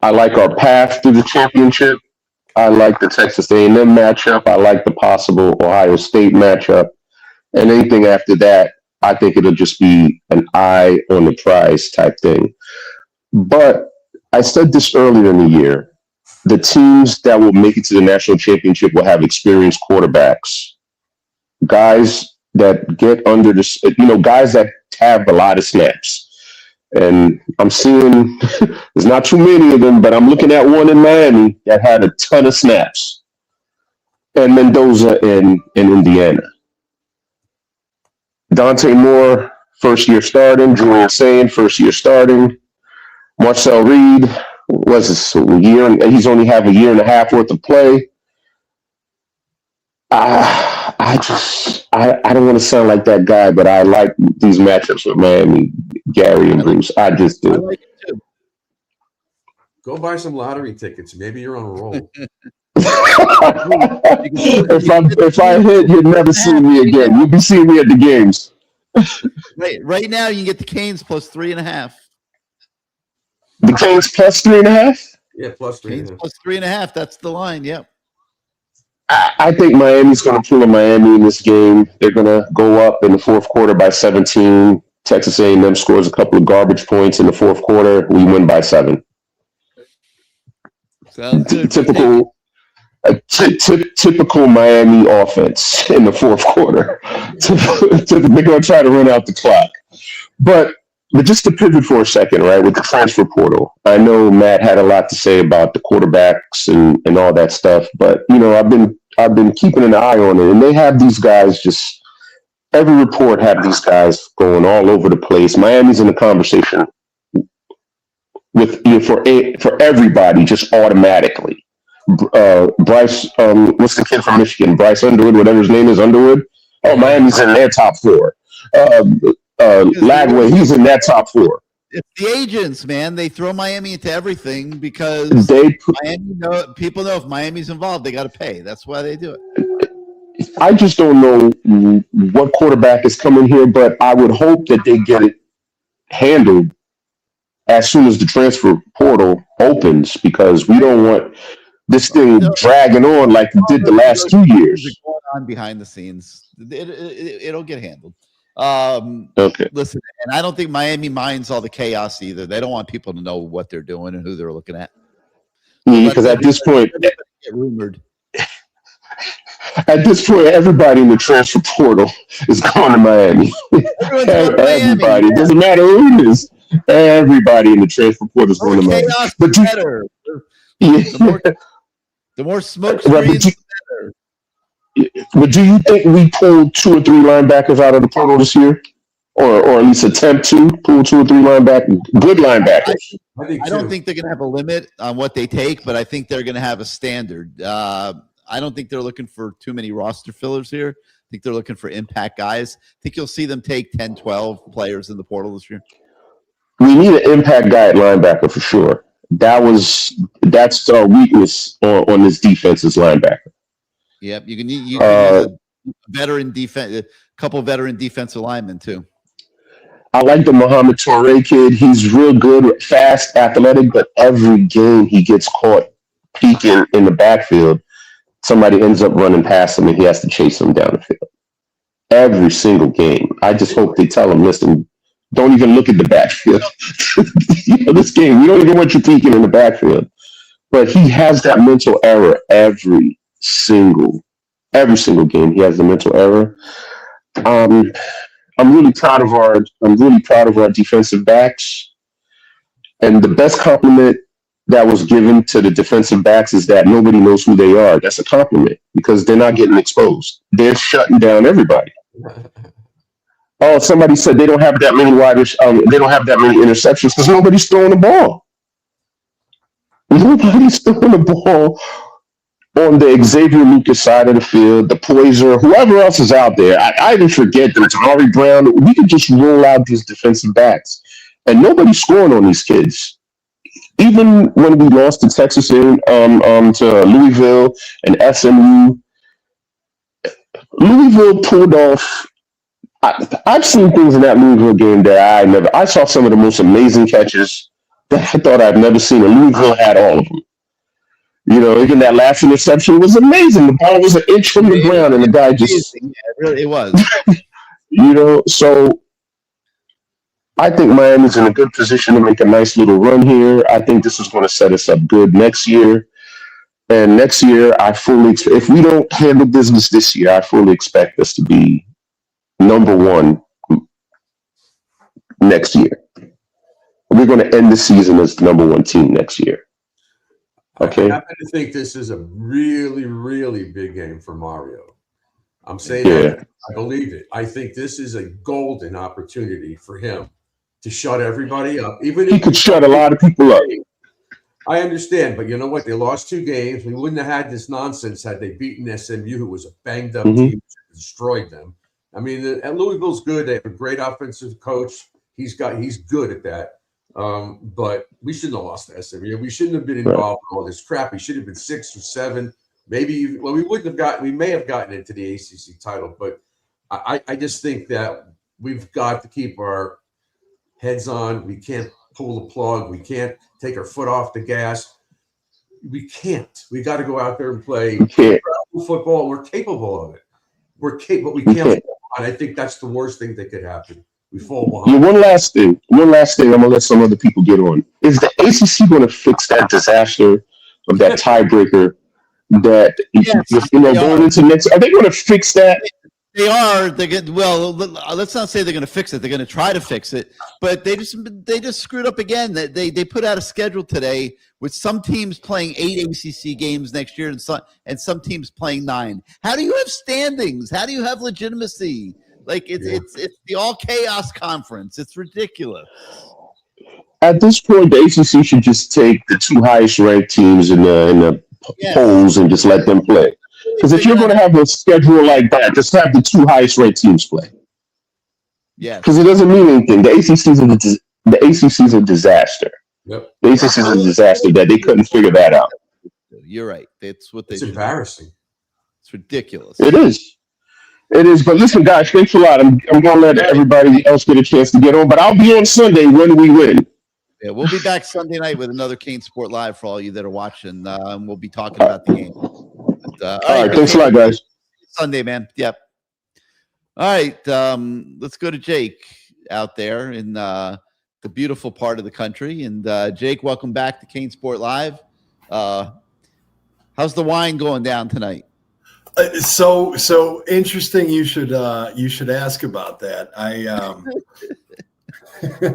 I like our path to the championship. I like the Texas A&M matchup. I like the possible Ohio State matchup. And anything after that, I think it'll just be an eye on the prize type thing. But I said this earlier in the year, the teams that will make it to the national championship will have experienced quarterbacks, guys that get under this, guys that have a lot of snaps. And I'm seeing there's not too many of them, but I'm looking at one in Miami that had a ton of snaps, and Mendoza in Indiana. Dante Moore, first year starting. Julian Sayin, first year starting. Marcel Reed was this a year, and he's only have a year and a half worth of play. I don't want to sound like that guy, but I like these matchups with Miami, Gary and Bruce. I just do. I like it too. Go buy some lottery tickets. Maybe you're on a roll. if I hit, you'd never see me again. You'd be seeing me at the games. Right now, you can get the Canes plus 3.5. The Canes plus 3.5? Yeah, plus 3.5. Canes plus 3.5. That's the line. Yep. I think Miami's going to pull a Miami in this game. They're going to go up in the fourth quarter by 17. Texas A&M scores a couple of garbage points in the fourth quarter. We win by 7. Sounds good. Typical Miami offense in the fourth quarter. They're going to try to run out the clock. But just to pivot for a second, right, with the transfer portal, I know Matt had a lot to say about the quarterbacks and all that stuff, but I've been keeping an eye on it, and they have these guys just every report have these guys going all over the place. Miami's in the conversation with for everybody just automatically. Bryce, what's the kid from Michigan? Bryce Underwood, whatever his name is, Underwood. Oh, Miami's in their top 4. Lagway, he's in that top 4. It's the agents, man. They throw Miami into everything because people know if Miami's involved, they got to pay. That's why they do it. I just don't know what quarterback is coming here, but I would hope that they get it handled as soon as the transfer portal opens, because we don't want this thing dragging on like it did the last 2 years. Going on behind the scenes, it'll get handled. Okay. Listen, and I don't think Miami minds all the chaos either. They don't want people to know what they're doing and who they're looking at. Because at this point, get rumored. At this point, everybody in the transfer portal is going to Miami. Everyone's going to Miami. Everybody. It doesn't matter who it is. Everybody in the transfer portal is going to Miami. Chaos, But the better. The more smoke screens, the better. But do you think we pulled 2 or 3 linebackers out of the portal this year? Or at least attempt to pull 2 or 3 linebackers, good linebackers? I don't think they're going to have a limit on what they take, but I think they're going to have a standard. I don't think they're looking for too many roster fillers here. I think they're looking for impact guys. I think you'll see them take 10, 12 players in the portal this year. We need an impact guy at linebacker for sure. That's our weakness on this defense is linebacker. Yep, you can use a veteran defense, a couple veteran defensive linemen too. I like the Muhammad Toure kid. He's real good, fast, athletic, but every game he gets caught peeking in the backfield. Somebody ends up running past him and he has to chase him down the field. Every single game. I just hope they tell him, listen, don't even look at the backfield. This game, we don't even want you peeking in the backfield. But he has that mental error every single game. He has the mental error. I'm really proud of our defensive backs. And the best compliment that was given to the defensive backs is that nobody knows who they are. That's a compliment because they're not getting exposed. They're shutting down everybody. Oh, somebody said they don't have that many they don't have that many interceptions because nobody's throwing the ball. Nobody's throwing the ball on the Xavier Lucas side of the field, the Poiser, whoever else is out there. I even forget that it's Amari Brown. We can just roll out these defensive backs. And nobody's scoring on these kids. Even when we lost to Texas to Louisville and SMU, Louisville pulled off. I've seen things in that Louisville game that I saw some of the most amazing catches that I thought I've never seen. And Louisville had all of them. Even that last interception was amazing. The ball was an inch from the ground, and the guy just. Yeah, it was. So I think Miami's in a good position to make a nice little run here. I think this is going to set us up good next year. And next year, if we don't handle business this year, I fully expect us to be number 1 next year. We're going to end the season as the number 1 team next year. Okay. I happen to think this is a really, really big game for Mario. I'm saying that I believe it. I think this is a golden opportunity for him to shut everybody up. Even if he could shut a lot of people up. I understand, but you know what? They lost 2 games. We wouldn't have had this nonsense had they beaten SMU, who was a banged up team, that destroyed them. I mean, and Louisville's good. They have a great offensive coach. He's good at that. But we shouldn't have lost to SMU. We shouldn't have been involved in all this crap. We should have been 6 or 7, maybe. Well, we may have gotten into the ACC title, but I just think that we've got to keep our heads on. We can't pull the plug. We can't take our foot off the gas. We can't. We got to go out there and play football. We're capable of it. But we can't. And I think that's the worst thing that could happen. We fall behind. One last thing. I'm gonna let some other people get on. Is the ACC going to fix that disaster of that tiebreaker? That going into next, are they going to fix that? They are. Let's not say they're going to fix it. They're going to try to fix it, but they just screwed up again. They put out a schedule today with some teams playing 8 ACC games next year and some teams playing 9. How do you have standings? How do you have legitimacy? It's the all chaos conference. It's ridiculous. At this point, the ACC should just take the 2 highest ranked teams in the polls and just let them play. Because if you're going to have a schedule like that, just have the 2 highest ranked teams play. Yeah. Because it doesn't mean anything. The ACC is a disaster. Yep. The ACC is a disaster that they couldn't figure that out. You're right. That's what It's embarrassing. It's ridiculous. It is. But listen, guys, thanks a lot. I'm going to let everybody else get a chance to get on, but I'll be on Sunday when we win. Yeah, we'll be back Sunday night with another CaneSport Live for all you that are watching. We'll be talking about the game. All right, thanks a lot, guys. Sunday, man. Yep. All right, let's go to Jake out there in the beautiful part of the country. And Jake, welcome back to CaneSport Live. How's the wine going down tonight? So interesting. You should ask about that.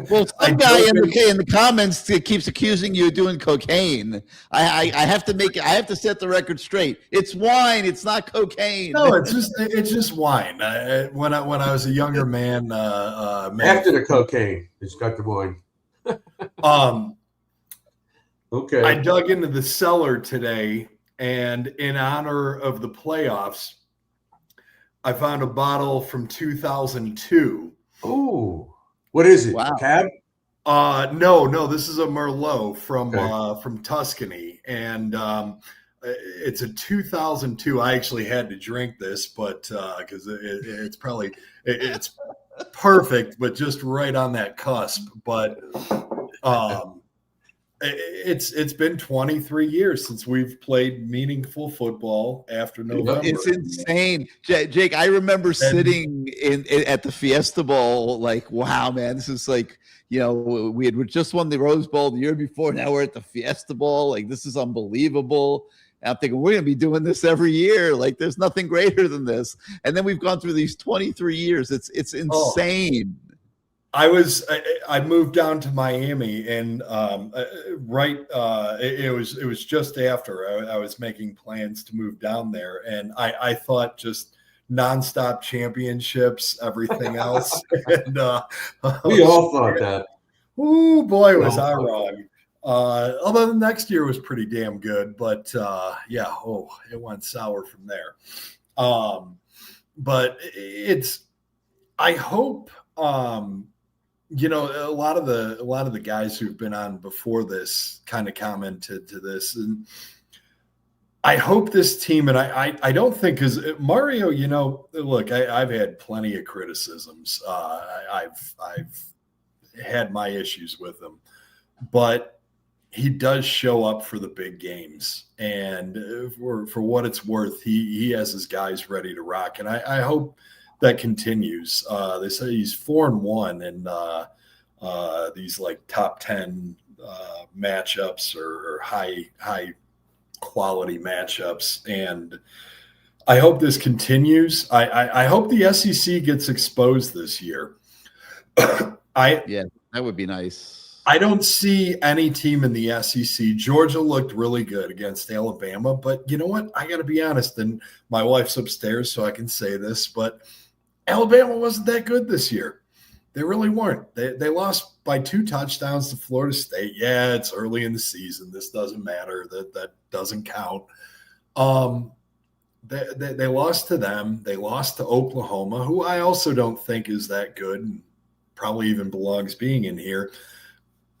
Well, I some guy dug in in- the comments keeps accusing you of doing cocaine. I have to set the record straight. It's wine. It's not cocaine. No, it's just wine. When I was a younger man, After the cocaine, it's got the wine. Okay. I dug into the cellar today, and in honor of the playoffs, I found a bottle from 2002. Oh, what is it? Wow. Cab? No, this is a Merlot from Okay. from Tuscany, and it's a 2002. I actually had to drink this, but because it's probably it's perfect, but just right on that cusp. But it's been 23 years since we've played meaningful football after November. It's insane, Jake. I remember sitting at the Fiesta Bowl, like, wow, man, this is like, we had just won the Rose Bowl the year before. Now we're at the Fiesta Bowl. Like, this is unbelievable. And I'm thinking we're going to be doing this every year. Like, there's nothing greater than this. And then we've gone through these 23 years. It's insane. I moved down to Miami, and it was just after I was making plans to move down there, and I thought just nonstop championships, everything else, and We all thought that. Oh boy, was I wrong. Although the next year was pretty damn good, but it went sour from there. But I hope. A lot of the guys who've been on before this kind of commented to this, and I hope this team, and I don't think, because Mario, look, I've had plenty of criticisms. I've had my issues with him, but he does show up for the big games, and for what it's worth, he has his guys ready to rock, and I hope that continues. They say he's 4-1 in these like top 10 matchups or high quality matchups, and I hope this continues. I hope the SEC gets exposed this year. Yeah, that would be nice. I don't see any team in the SEC. Georgia looked really good against Alabama, but you know what? I got to be honest, and my wife's upstairs, so I can say this, but Alabama wasn't that good this year. They really weren't. They lost by 2 touchdowns to Florida State. Yeah, it's early in the season. This doesn't matter. That doesn't count. They lost to them. They lost to Oklahoma, who I also don't think is that good and probably even belongs being in here.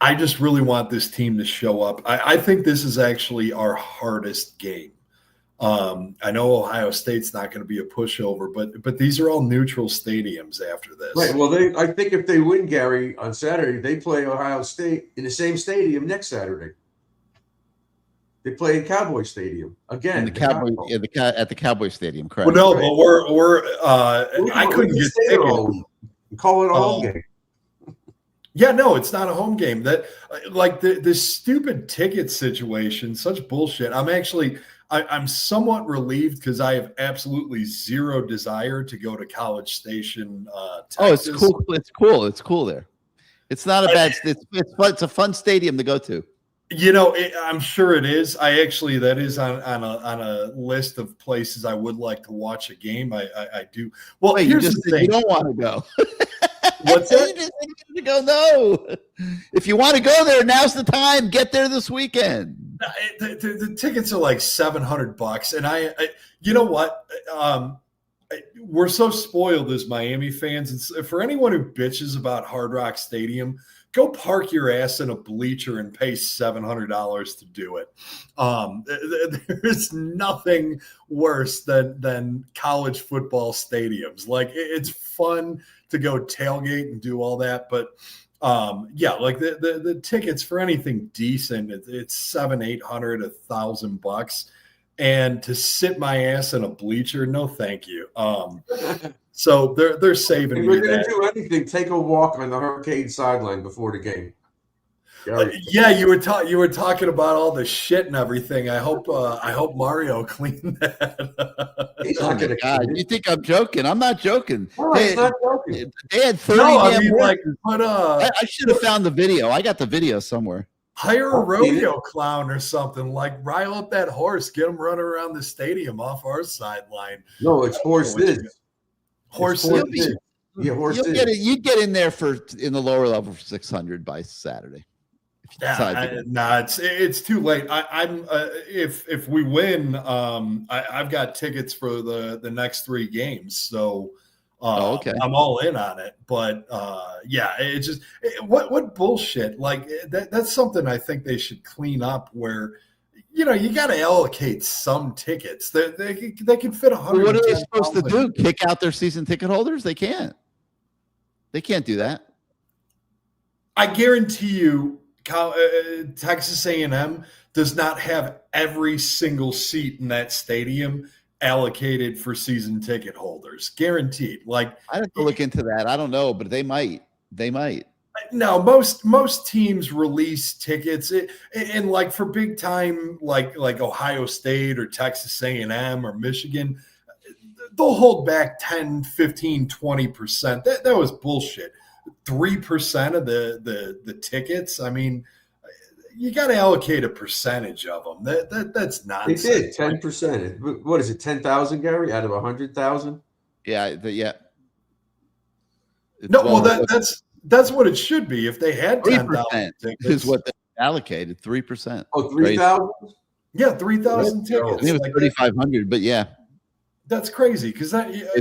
I just really want this team to show up. I think this is actually our hardest game. I know Ohio State's not going to be a pushover, but these are all neutral stadiums after this. Right. Well, I think if they win, Gary, on Saturday, they play Ohio State in the same stadium next Saturday. They play in Cowboy Stadium again. At the Cowboy Stadium, correct? Well, no, Right. but we're I couldn't get tickets. Call it a home game. Yeah, no, it's not a home game. That like this stupid ticket situation, such bullshit. I'm somewhat relieved because I have absolutely zero desire to go to College Station, Texas. It's cool. It's cool. It's cool there. It's not a bad. It's a fun stadium to go to. I'm sure it is. That is on a list of places I would like to watch a game. I do. Well, Wait, here's you the thing. You don't want to go. What's that? You just need to go. No. If you want to go there, now's the time. Get there this weekend. The tickets are like $700, and I you know what? We're so spoiled as Miami fans. And for anyone who bitches about Hard Rock Stadium, go park your ass in a bleacher and pay $700 to do it. There's nothing worse than college football stadiums. Like, it's fun to go tailgate and do all that, but like the tickets for anything decent, it's $700, $800, $1,000, and to sit my ass in a bleacher, no, thank you. So they're saving If me we're going that. to do anything, take a walk on the Hurricane sideline before the game. Yeah, you were talking about all the shit and everything. I hope Mario cleaned that. He's Oh not my going to God, you think I'm joking? I'm not joking. No, he's not joking. They had 30 No, I damn mean, horses. like, but I should have found the video. I got the video somewhere. hire a rodeo clown or something. Like, rile up that horse, get him running around the stadium off our sideline. No, it's horses. Horses. Yeah, horses. You get in there in the lower level for 600 by Saturday. It's too late. I'm if we win, I've got tickets for the next 3 games, so okay. I'm all in on it. But it's just what bullshit. Like that's something I think they should clean up. Where you got to allocate some tickets. They can fit 100. What are they supposed to do? Kick out their season ticket holders? They can't. They can't do that. I guarantee you. Texas A&M does not have every single seat in that stadium allocated for season ticket holders. Guaranteed. Like I have to look into that. I don't know, but they might. They might. No, most teams release tickets, and like for big time, like Ohio State or Texas A&M or Michigan, they'll hold back 10, 15, 20%. That was bullshit. 3% of the tickets. I mean, you got to allocate a percentage of them. That's nonsense. They did 10%. What is it? 10,000, Gary, out of 100,000? Yeah. No, well that's what it should be. If they had 10,000 tickets, is what they allocated. 3%. Oh, 3,000. Yeah, 3,000 tickets. It was 3,500, but yeah. That's crazy because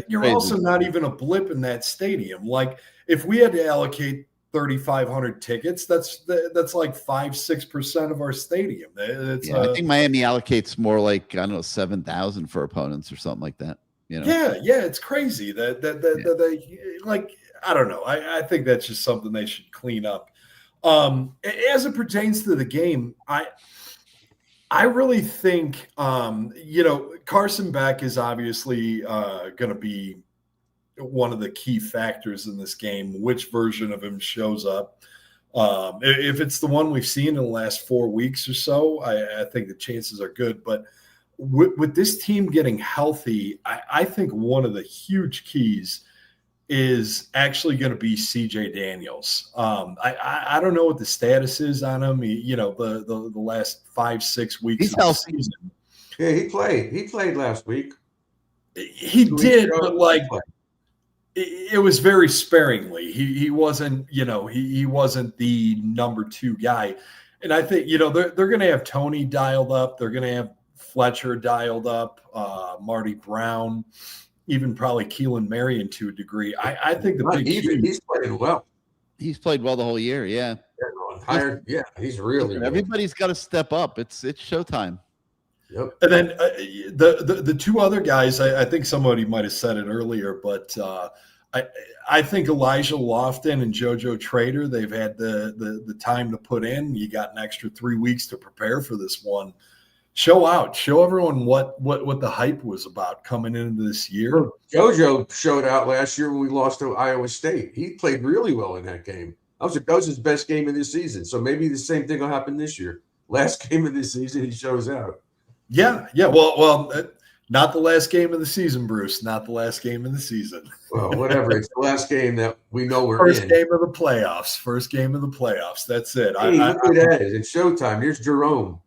you're crazy. Also not even a blip in that stadium. Like if we had to allocate 3,500 tickets, that's like 5-6% of our stadium. I think Miami allocates more like 7,000 for opponents or something like that. Yeah, it's crazy that they like. I don't know. I think that's just something they should clean up. As it pertains to the game, I really think, Carson Beck is obviously going to be one of the key factors in this game, which version of him shows up. If it's the one we've seen in the last 4 weeks or so, I think the chances are good. But with this team getting healthy, I think one of the huge keys is actually going to be CJ Daniels. I don't know what the status is on him. The last 5-6 weeks. He's healthy. Season. Yeah, he played. He played last week. He did, but like it was very sparingly. He wasn't, he wasn't the number 2 guy. And I think, they're going to have Tony dialed up. They're going to have Fletcher dialed up, Marty Brown, even probably Keelan Marion to a degree. I think he's played well. He's played well the whole year. Yeah. He's really everybody's got to step up. It's showtime. Yep. And then the 2 other guys, I think somebody might have said it earlier, but I think Elijah Lofton and JoJo Trader, they've had the time to put in. You got an extra 3 weeks to prepare for this one. Show everyone what the hype was about coming into this year. JoJo showed out last year when we lost to Iowa State. He played really well in that game. That was his best game of this season. So maybe the same thing will happen this year. Last game of this season, he shows out. Yeah. Well, not the last game of the season, Bruce. Not the last game of the season. Well, whatever. It's the last game that we know we're First in. game of the playoffs. First game of the playoffs. That's it. Hey, look at that. It's showtime. Here's Jerome.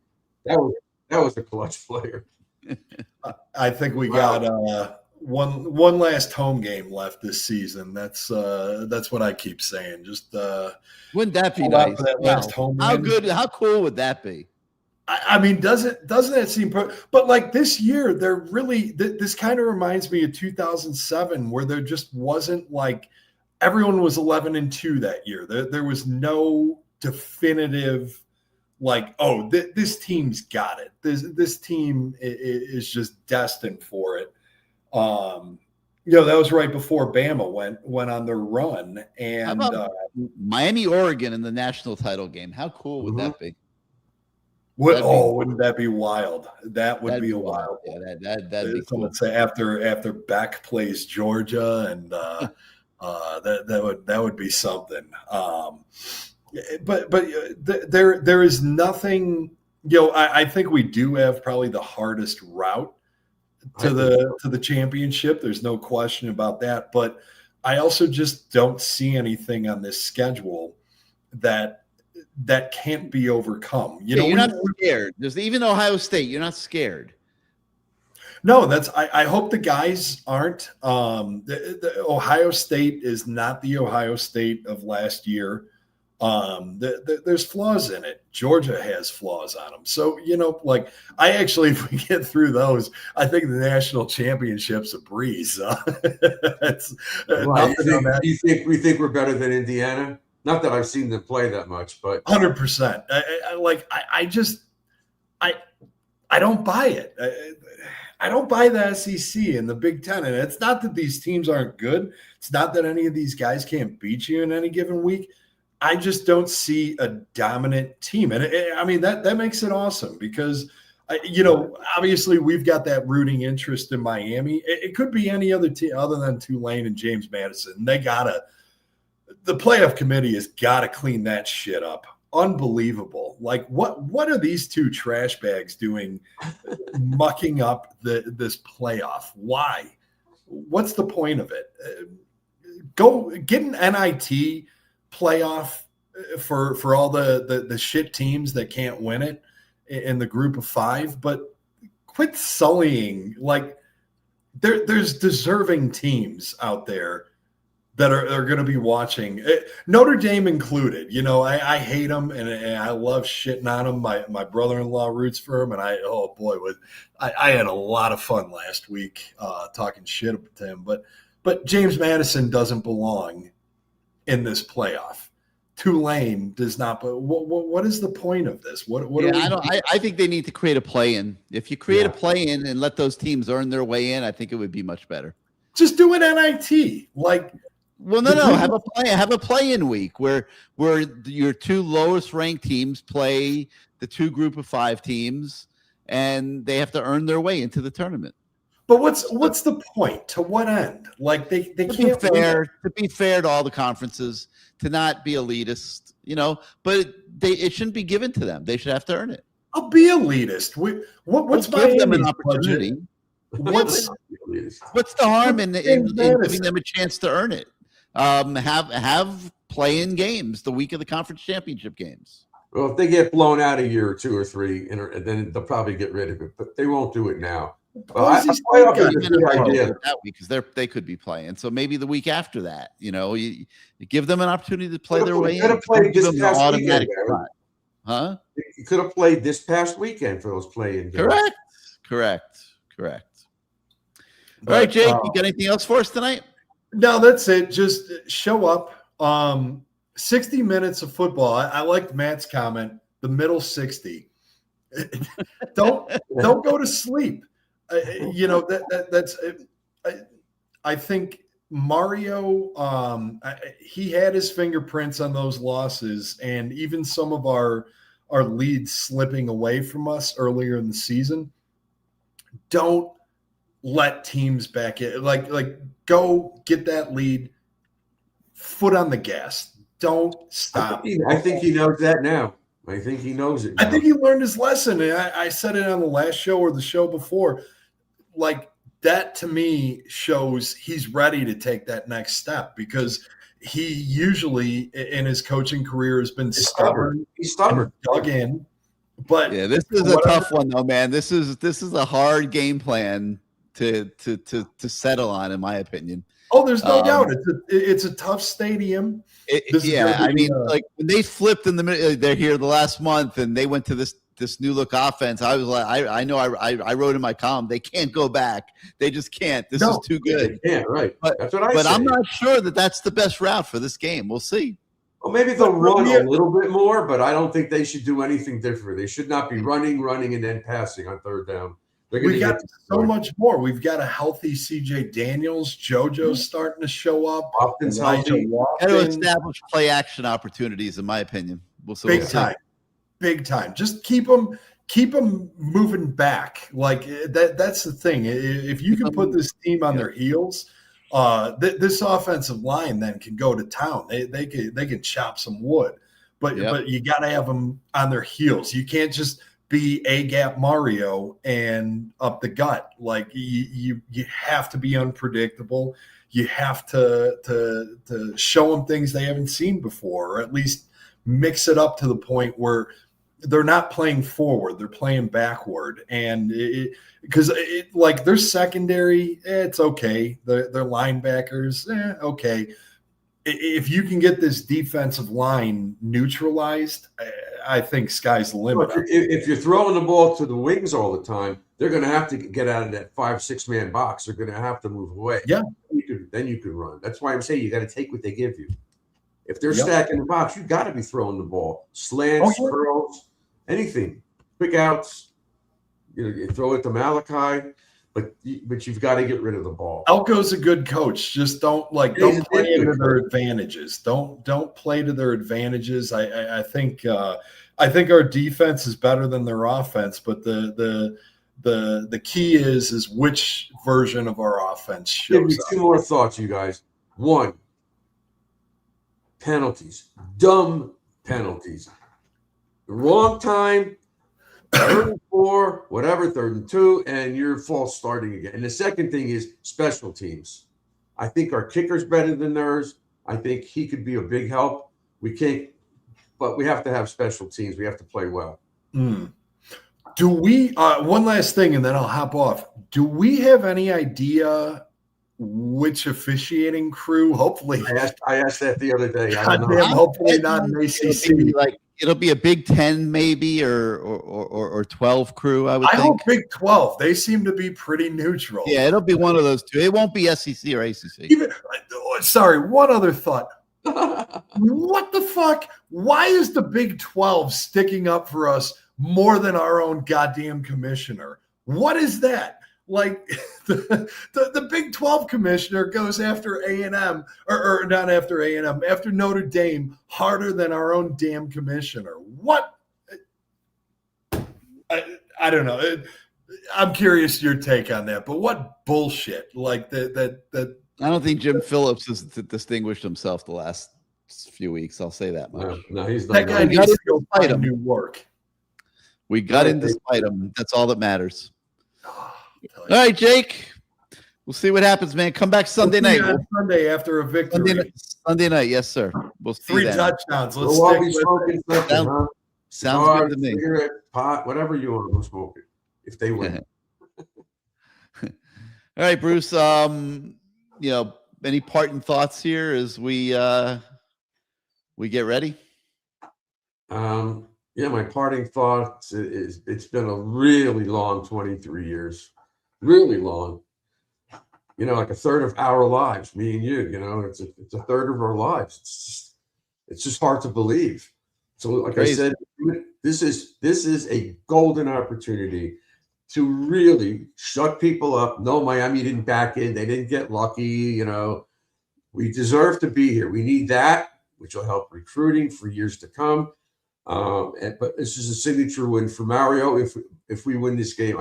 That was a clutch player. I think we got one last home game left this season. That's what I keep saying. Just wouldn't that be nice? That last home how game. good? How cool would that be? I mean, doesn't that seem? But like this year, they're really. This kind of reminds me of 2007, where there just wasn't like everyone was 11-2 that year. There was no definitive. Like, this team's got it. This team is just destined for it. That was right before Bama went on their run. And Miami, Oregon in the national title game. How cool would that be? Wouldn't that be wild? That would be wild. Yeah, that'd be cool. Say after Beck plays Georgia, and that would be something. But there is nothing. I think we do have probably the hardest route to the championship. There's no question about that. But I also just don't see anything on this schedule that can't be overcome. You're not scared. There's even Ohio State. You're not scared. No, I hope the guys aren't. The Ohio State is not the Ohio State of last year. There's flaws in it. Georgia has flaws on them. So, I actually, if we get through those, I think the national championship's a breeze. It's Right. You think we think we're better than Indiana? Not that I've seen them play that much, but 100%. I don't buy it. I don't buy the SEC and the Big Ten. And it's not that these teams aren't good. It's not that any of these guys can't beat you in any given week. I just don't see a dominant team. And that makes it awesome because, obviously we've got that rooting interest in Miami. It could be any other team other than Tulane and James Madison. The playoff committee has got to clean that shit up. Unbelievable. Like what are these two trash bags doing mucking up this playoff? Why? What's the point of it? Go get an NIT playoff for all the shit teams that can't win it in the group of 5, but quit sullying. Like there's deserving teams out there that are going to be watching, Notre Dame included. I hate them and I love shitting on them. My brother-in-law roots for them, and I had a lot of fun last week talking shit to him. But James Madison doesn't belong in this playoff. Tulane does not. But what is the point of this? I think they need to create a play-in. If you create a play-in and let those teams earn their way in, I think it would be much better. Just do an NIT, like. Well, no. Have a play-in week where your 2 lowest ranked teams play the 2 group of 5 teams, and they have to earn their way into the tournament. But what's the point? To what end? Like they can't be fair to all the conferences, to not be elitist, But it shouldn't be given to them. They should have to earn it. I'll be elitist. What's give them an opportunity? What's the harm in giving them a chance to earn it? Have play-in games the week of the conference championship games. Well, if they get blown out a year or 2 or 3, then they'll probably get rid of it. But they won't do it now. That week because they could be playing. So maybe the week after that, you give them an opportunity to play their way in. Could have played this past weekend, huh? You could have played this past weekend for those play-in games. Correct. All right, Jake, you got anything else for us tonight? No, that's it. Just show up. 60 minutes of football. I liked Matt's comment. The middle 60. Don't go to sleep. I think Mario. He had his fingerprints on those losses, and even some of our leads slipping away from us earlier in the season. Don't let teams back in. Like go get that lead. Foot on the gas. Don't stop. I think he knows that now. I think he knows it now. I think he learned his lesson. And I said it on the last show or the show before. Like that to me shows he's ready to take that next step because he usually in his coaching career has been stubborn. He's stubborn. Dug in. But yeah, this is a tough one though, man. This is a hard game plan to settle on, in my opinion. Oh, there's no doubt. It's a tough stadium. Like when they flipped in the middle, they're here the last month, and they went to this new look offense. I was like, I know I wrote in my column, they can't go back. They just can't. This is too good. Yeah, right. That's what I But say. I'm not sure that's the best route for this game. We'll see. Well, maybe they'll run a little bit more, but I don't think they should do anything different. They should not be running, and then passing on third down. We got so much more. We've got a healthy CJ Daniels. JoJo's starting to show up. Elijah Walton. To establish play action opportunities, in my opinion. Big time. Just keep them moving back. Like that's the thing. If you can put this team on their heels, this offensive line then can go to town. They can chop some wood. but Yep. but you got to have them on their heels. You can't just be a gap Mario and up the gut. Like you have to be unpredictable. You have to show them things they haven't seen before, or at least mix it up to the point where they're not playing forward, they're playing backward. And because like their secondary, it's okay. Their linebackers, okay. If you can get this defensive line neutralized, I think sky's the limit. If you're throwing the ball to the wings all the time, they're going to have to get out of that 5-6 man box. They're going to have to move away. Yeah. Then you can run. That's why I'm saying you got to take what they give you. If they're stacking the box, you got to be throwing the ball. Slants, curls, anything. Quick outs. You throw it to Malachi. But you've got to get rid of the ball. Elko's a good coach. Just don't play to their advantages. Don't play to their advantages. I think our defense is better than their offense, but the key is which version of our offense shows Give me up. two more thoughts, you guys. One, penalties. Dumb penalties. The wrong time. 3rd and 4, whatever, 3rd and 2, and you're false starting again. And the second thing is special teams. I think our kicker's better than theirs. I think he could be a big help. But we have to have special teams. We have to play well. Do we, one last thing, and then I'll hop off. Do we have any idea which officiating crew? Hopefully. I asked that the other day. Goddamn, hopefully not an ACC. It'll be a Big 10 maybe or 12 crew, I would think. I hope Big 12. They seem to be pretty neutral. Yeah, it'll be one of those two. It won't be SEC or ACC. Sorry, one other thought. What the fuck? Why is the Big 12 sticking up for us more than our own goddamn commissioner? What is that? Like the Big 12 commissioner goes after A&M or not after A&M, after Notre Dame harder than our own damn commissioner. What? I don't know. I'm curious your take on that, but what bullshit like that. I don't think Jim Phillips has distinguished himself the last few weeks. I'll say that much. No, he's not. That guy needs to go find new work. We got in despite him. That's all that matters. All right, Jake. We'll see what happens, man. Come back Sunday night. Sunday after a victory. Sunday night, yes, sir. We'll see 3 that. touchdowns. Let's We'll all stick be with smoking it. something, huh? Sounds good to me. Cigarette, pot, whatever you want to smoke it. If they win. All right, Bruce. Any parting thoughts here as we get ready? My parting thoughts is it's been a really long 23 years. Really long. Like a third of our lives, me and you, it's a third of our lives. It's just hard to believe. So like Crazy. I said, this is a golden opportunity to really shut people up. No, Miami didn't back in. They didn't get lucky. We deserve to be here. We need that, which will help recruiting for years to come. But this is a signature win for Mario. If we win this game,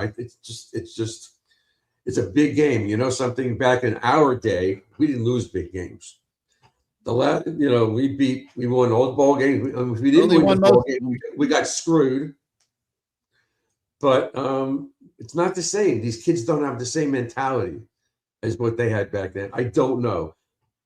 it's a big game. Something back in our day, we didn't lose big games. The last, we won all the ball games. If we didn't win the ball game, we got screwed. But it's not the same. These kids don't have the same mentality as what they had back then. I don't know.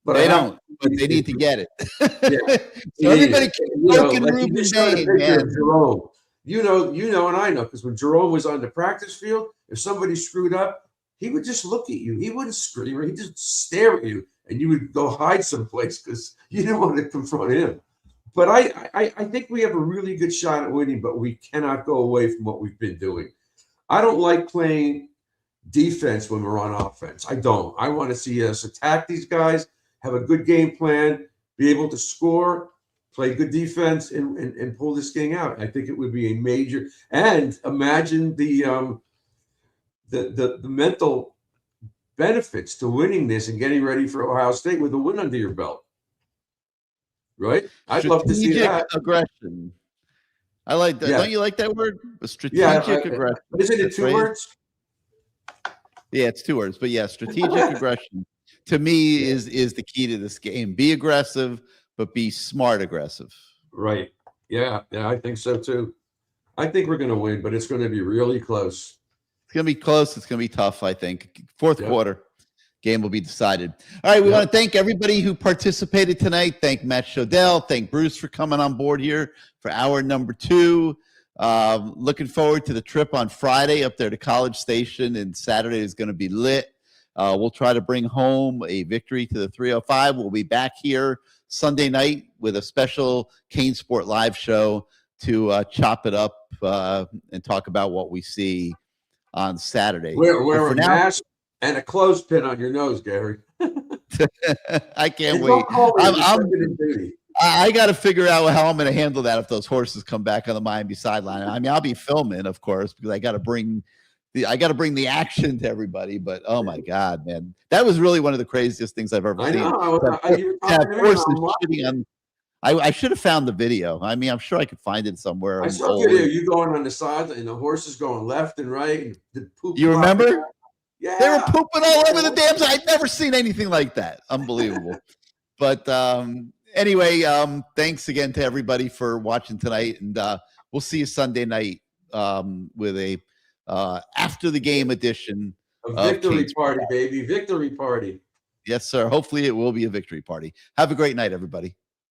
But they don't. But they need to get it. Yeah. So everybody keep poking Ruben's name, man. Jerome. And I know, because when Jerome was on the practice field, if somebody screwed up, he would just look at you. He wouldn't scream. He'd just stare at you, and you would go hide someplace because you didn't want to confront him. But I think we have a really good shot at winning, but we cannot go away from what we've been doing. I don't like playing defense when we're on offense. I don't. I want to see us attack these guys, have a good game plan, be able to score, play good defense, and pull this game out. I think it would be a major. And imagine the mental benefits to winning this and getting ready for Ohio State with a win under your belt. Right? I'd love to see that. Aggression. I like that. Yeah. Don't you like that word? A strategic aggression. Isn't it 2 words? Yeah, it's 2 words. But yeah, strategic aggression to me is the key to this game. Be aggressive, but be smart aggressive. Right. Yeah, I think so too. I think we're going to win, but it's going to be really close. It's going to be close. It's going to be tough, I think. Fourth Yep. quarter, game will be decided. All right, we Yep. want to thank everybody who participated tonight. Thank Matt Shodell. Thank Bruce for coming on board here for hour number 2. Looking forward to the trip on Friday up there to College Station, and Saturday is going to be lit. We'll try to bring home a victory to the 305. We'll be back here Sunday night with a special CaneSport live show to chop it up and talk about what we see on Saturday. Wear for a now- mask and a clothespin on your nose, Gary. I can't And wait. don't call me, I'm- just I'm- send it in duty. I got to figure out how I'm going to handle that if those horses come back on the Miami sideline. I mean, I'll be filming, of course, because I got to bring the action to everybody. But oh my God, man, that was really one of the craziest things I've ever I seen. know. To have horses shitting on. I should have found the video. I mean, I'm sure I could find it somewhere. I saw a video. You going on the side, and the horses going left and right. And the poop You remember? Yeah. They were pooping all over the damn side. I'd never seen anything like that. Unbelievable. But anyway, thanks again to everybody for watching tonight, and we'll see you Sunday night with a after the game edition. A victory CaneSport. party, baby. Victory party. Yes, sir. Hopefully it will be a victory party. Have a great night, everybody.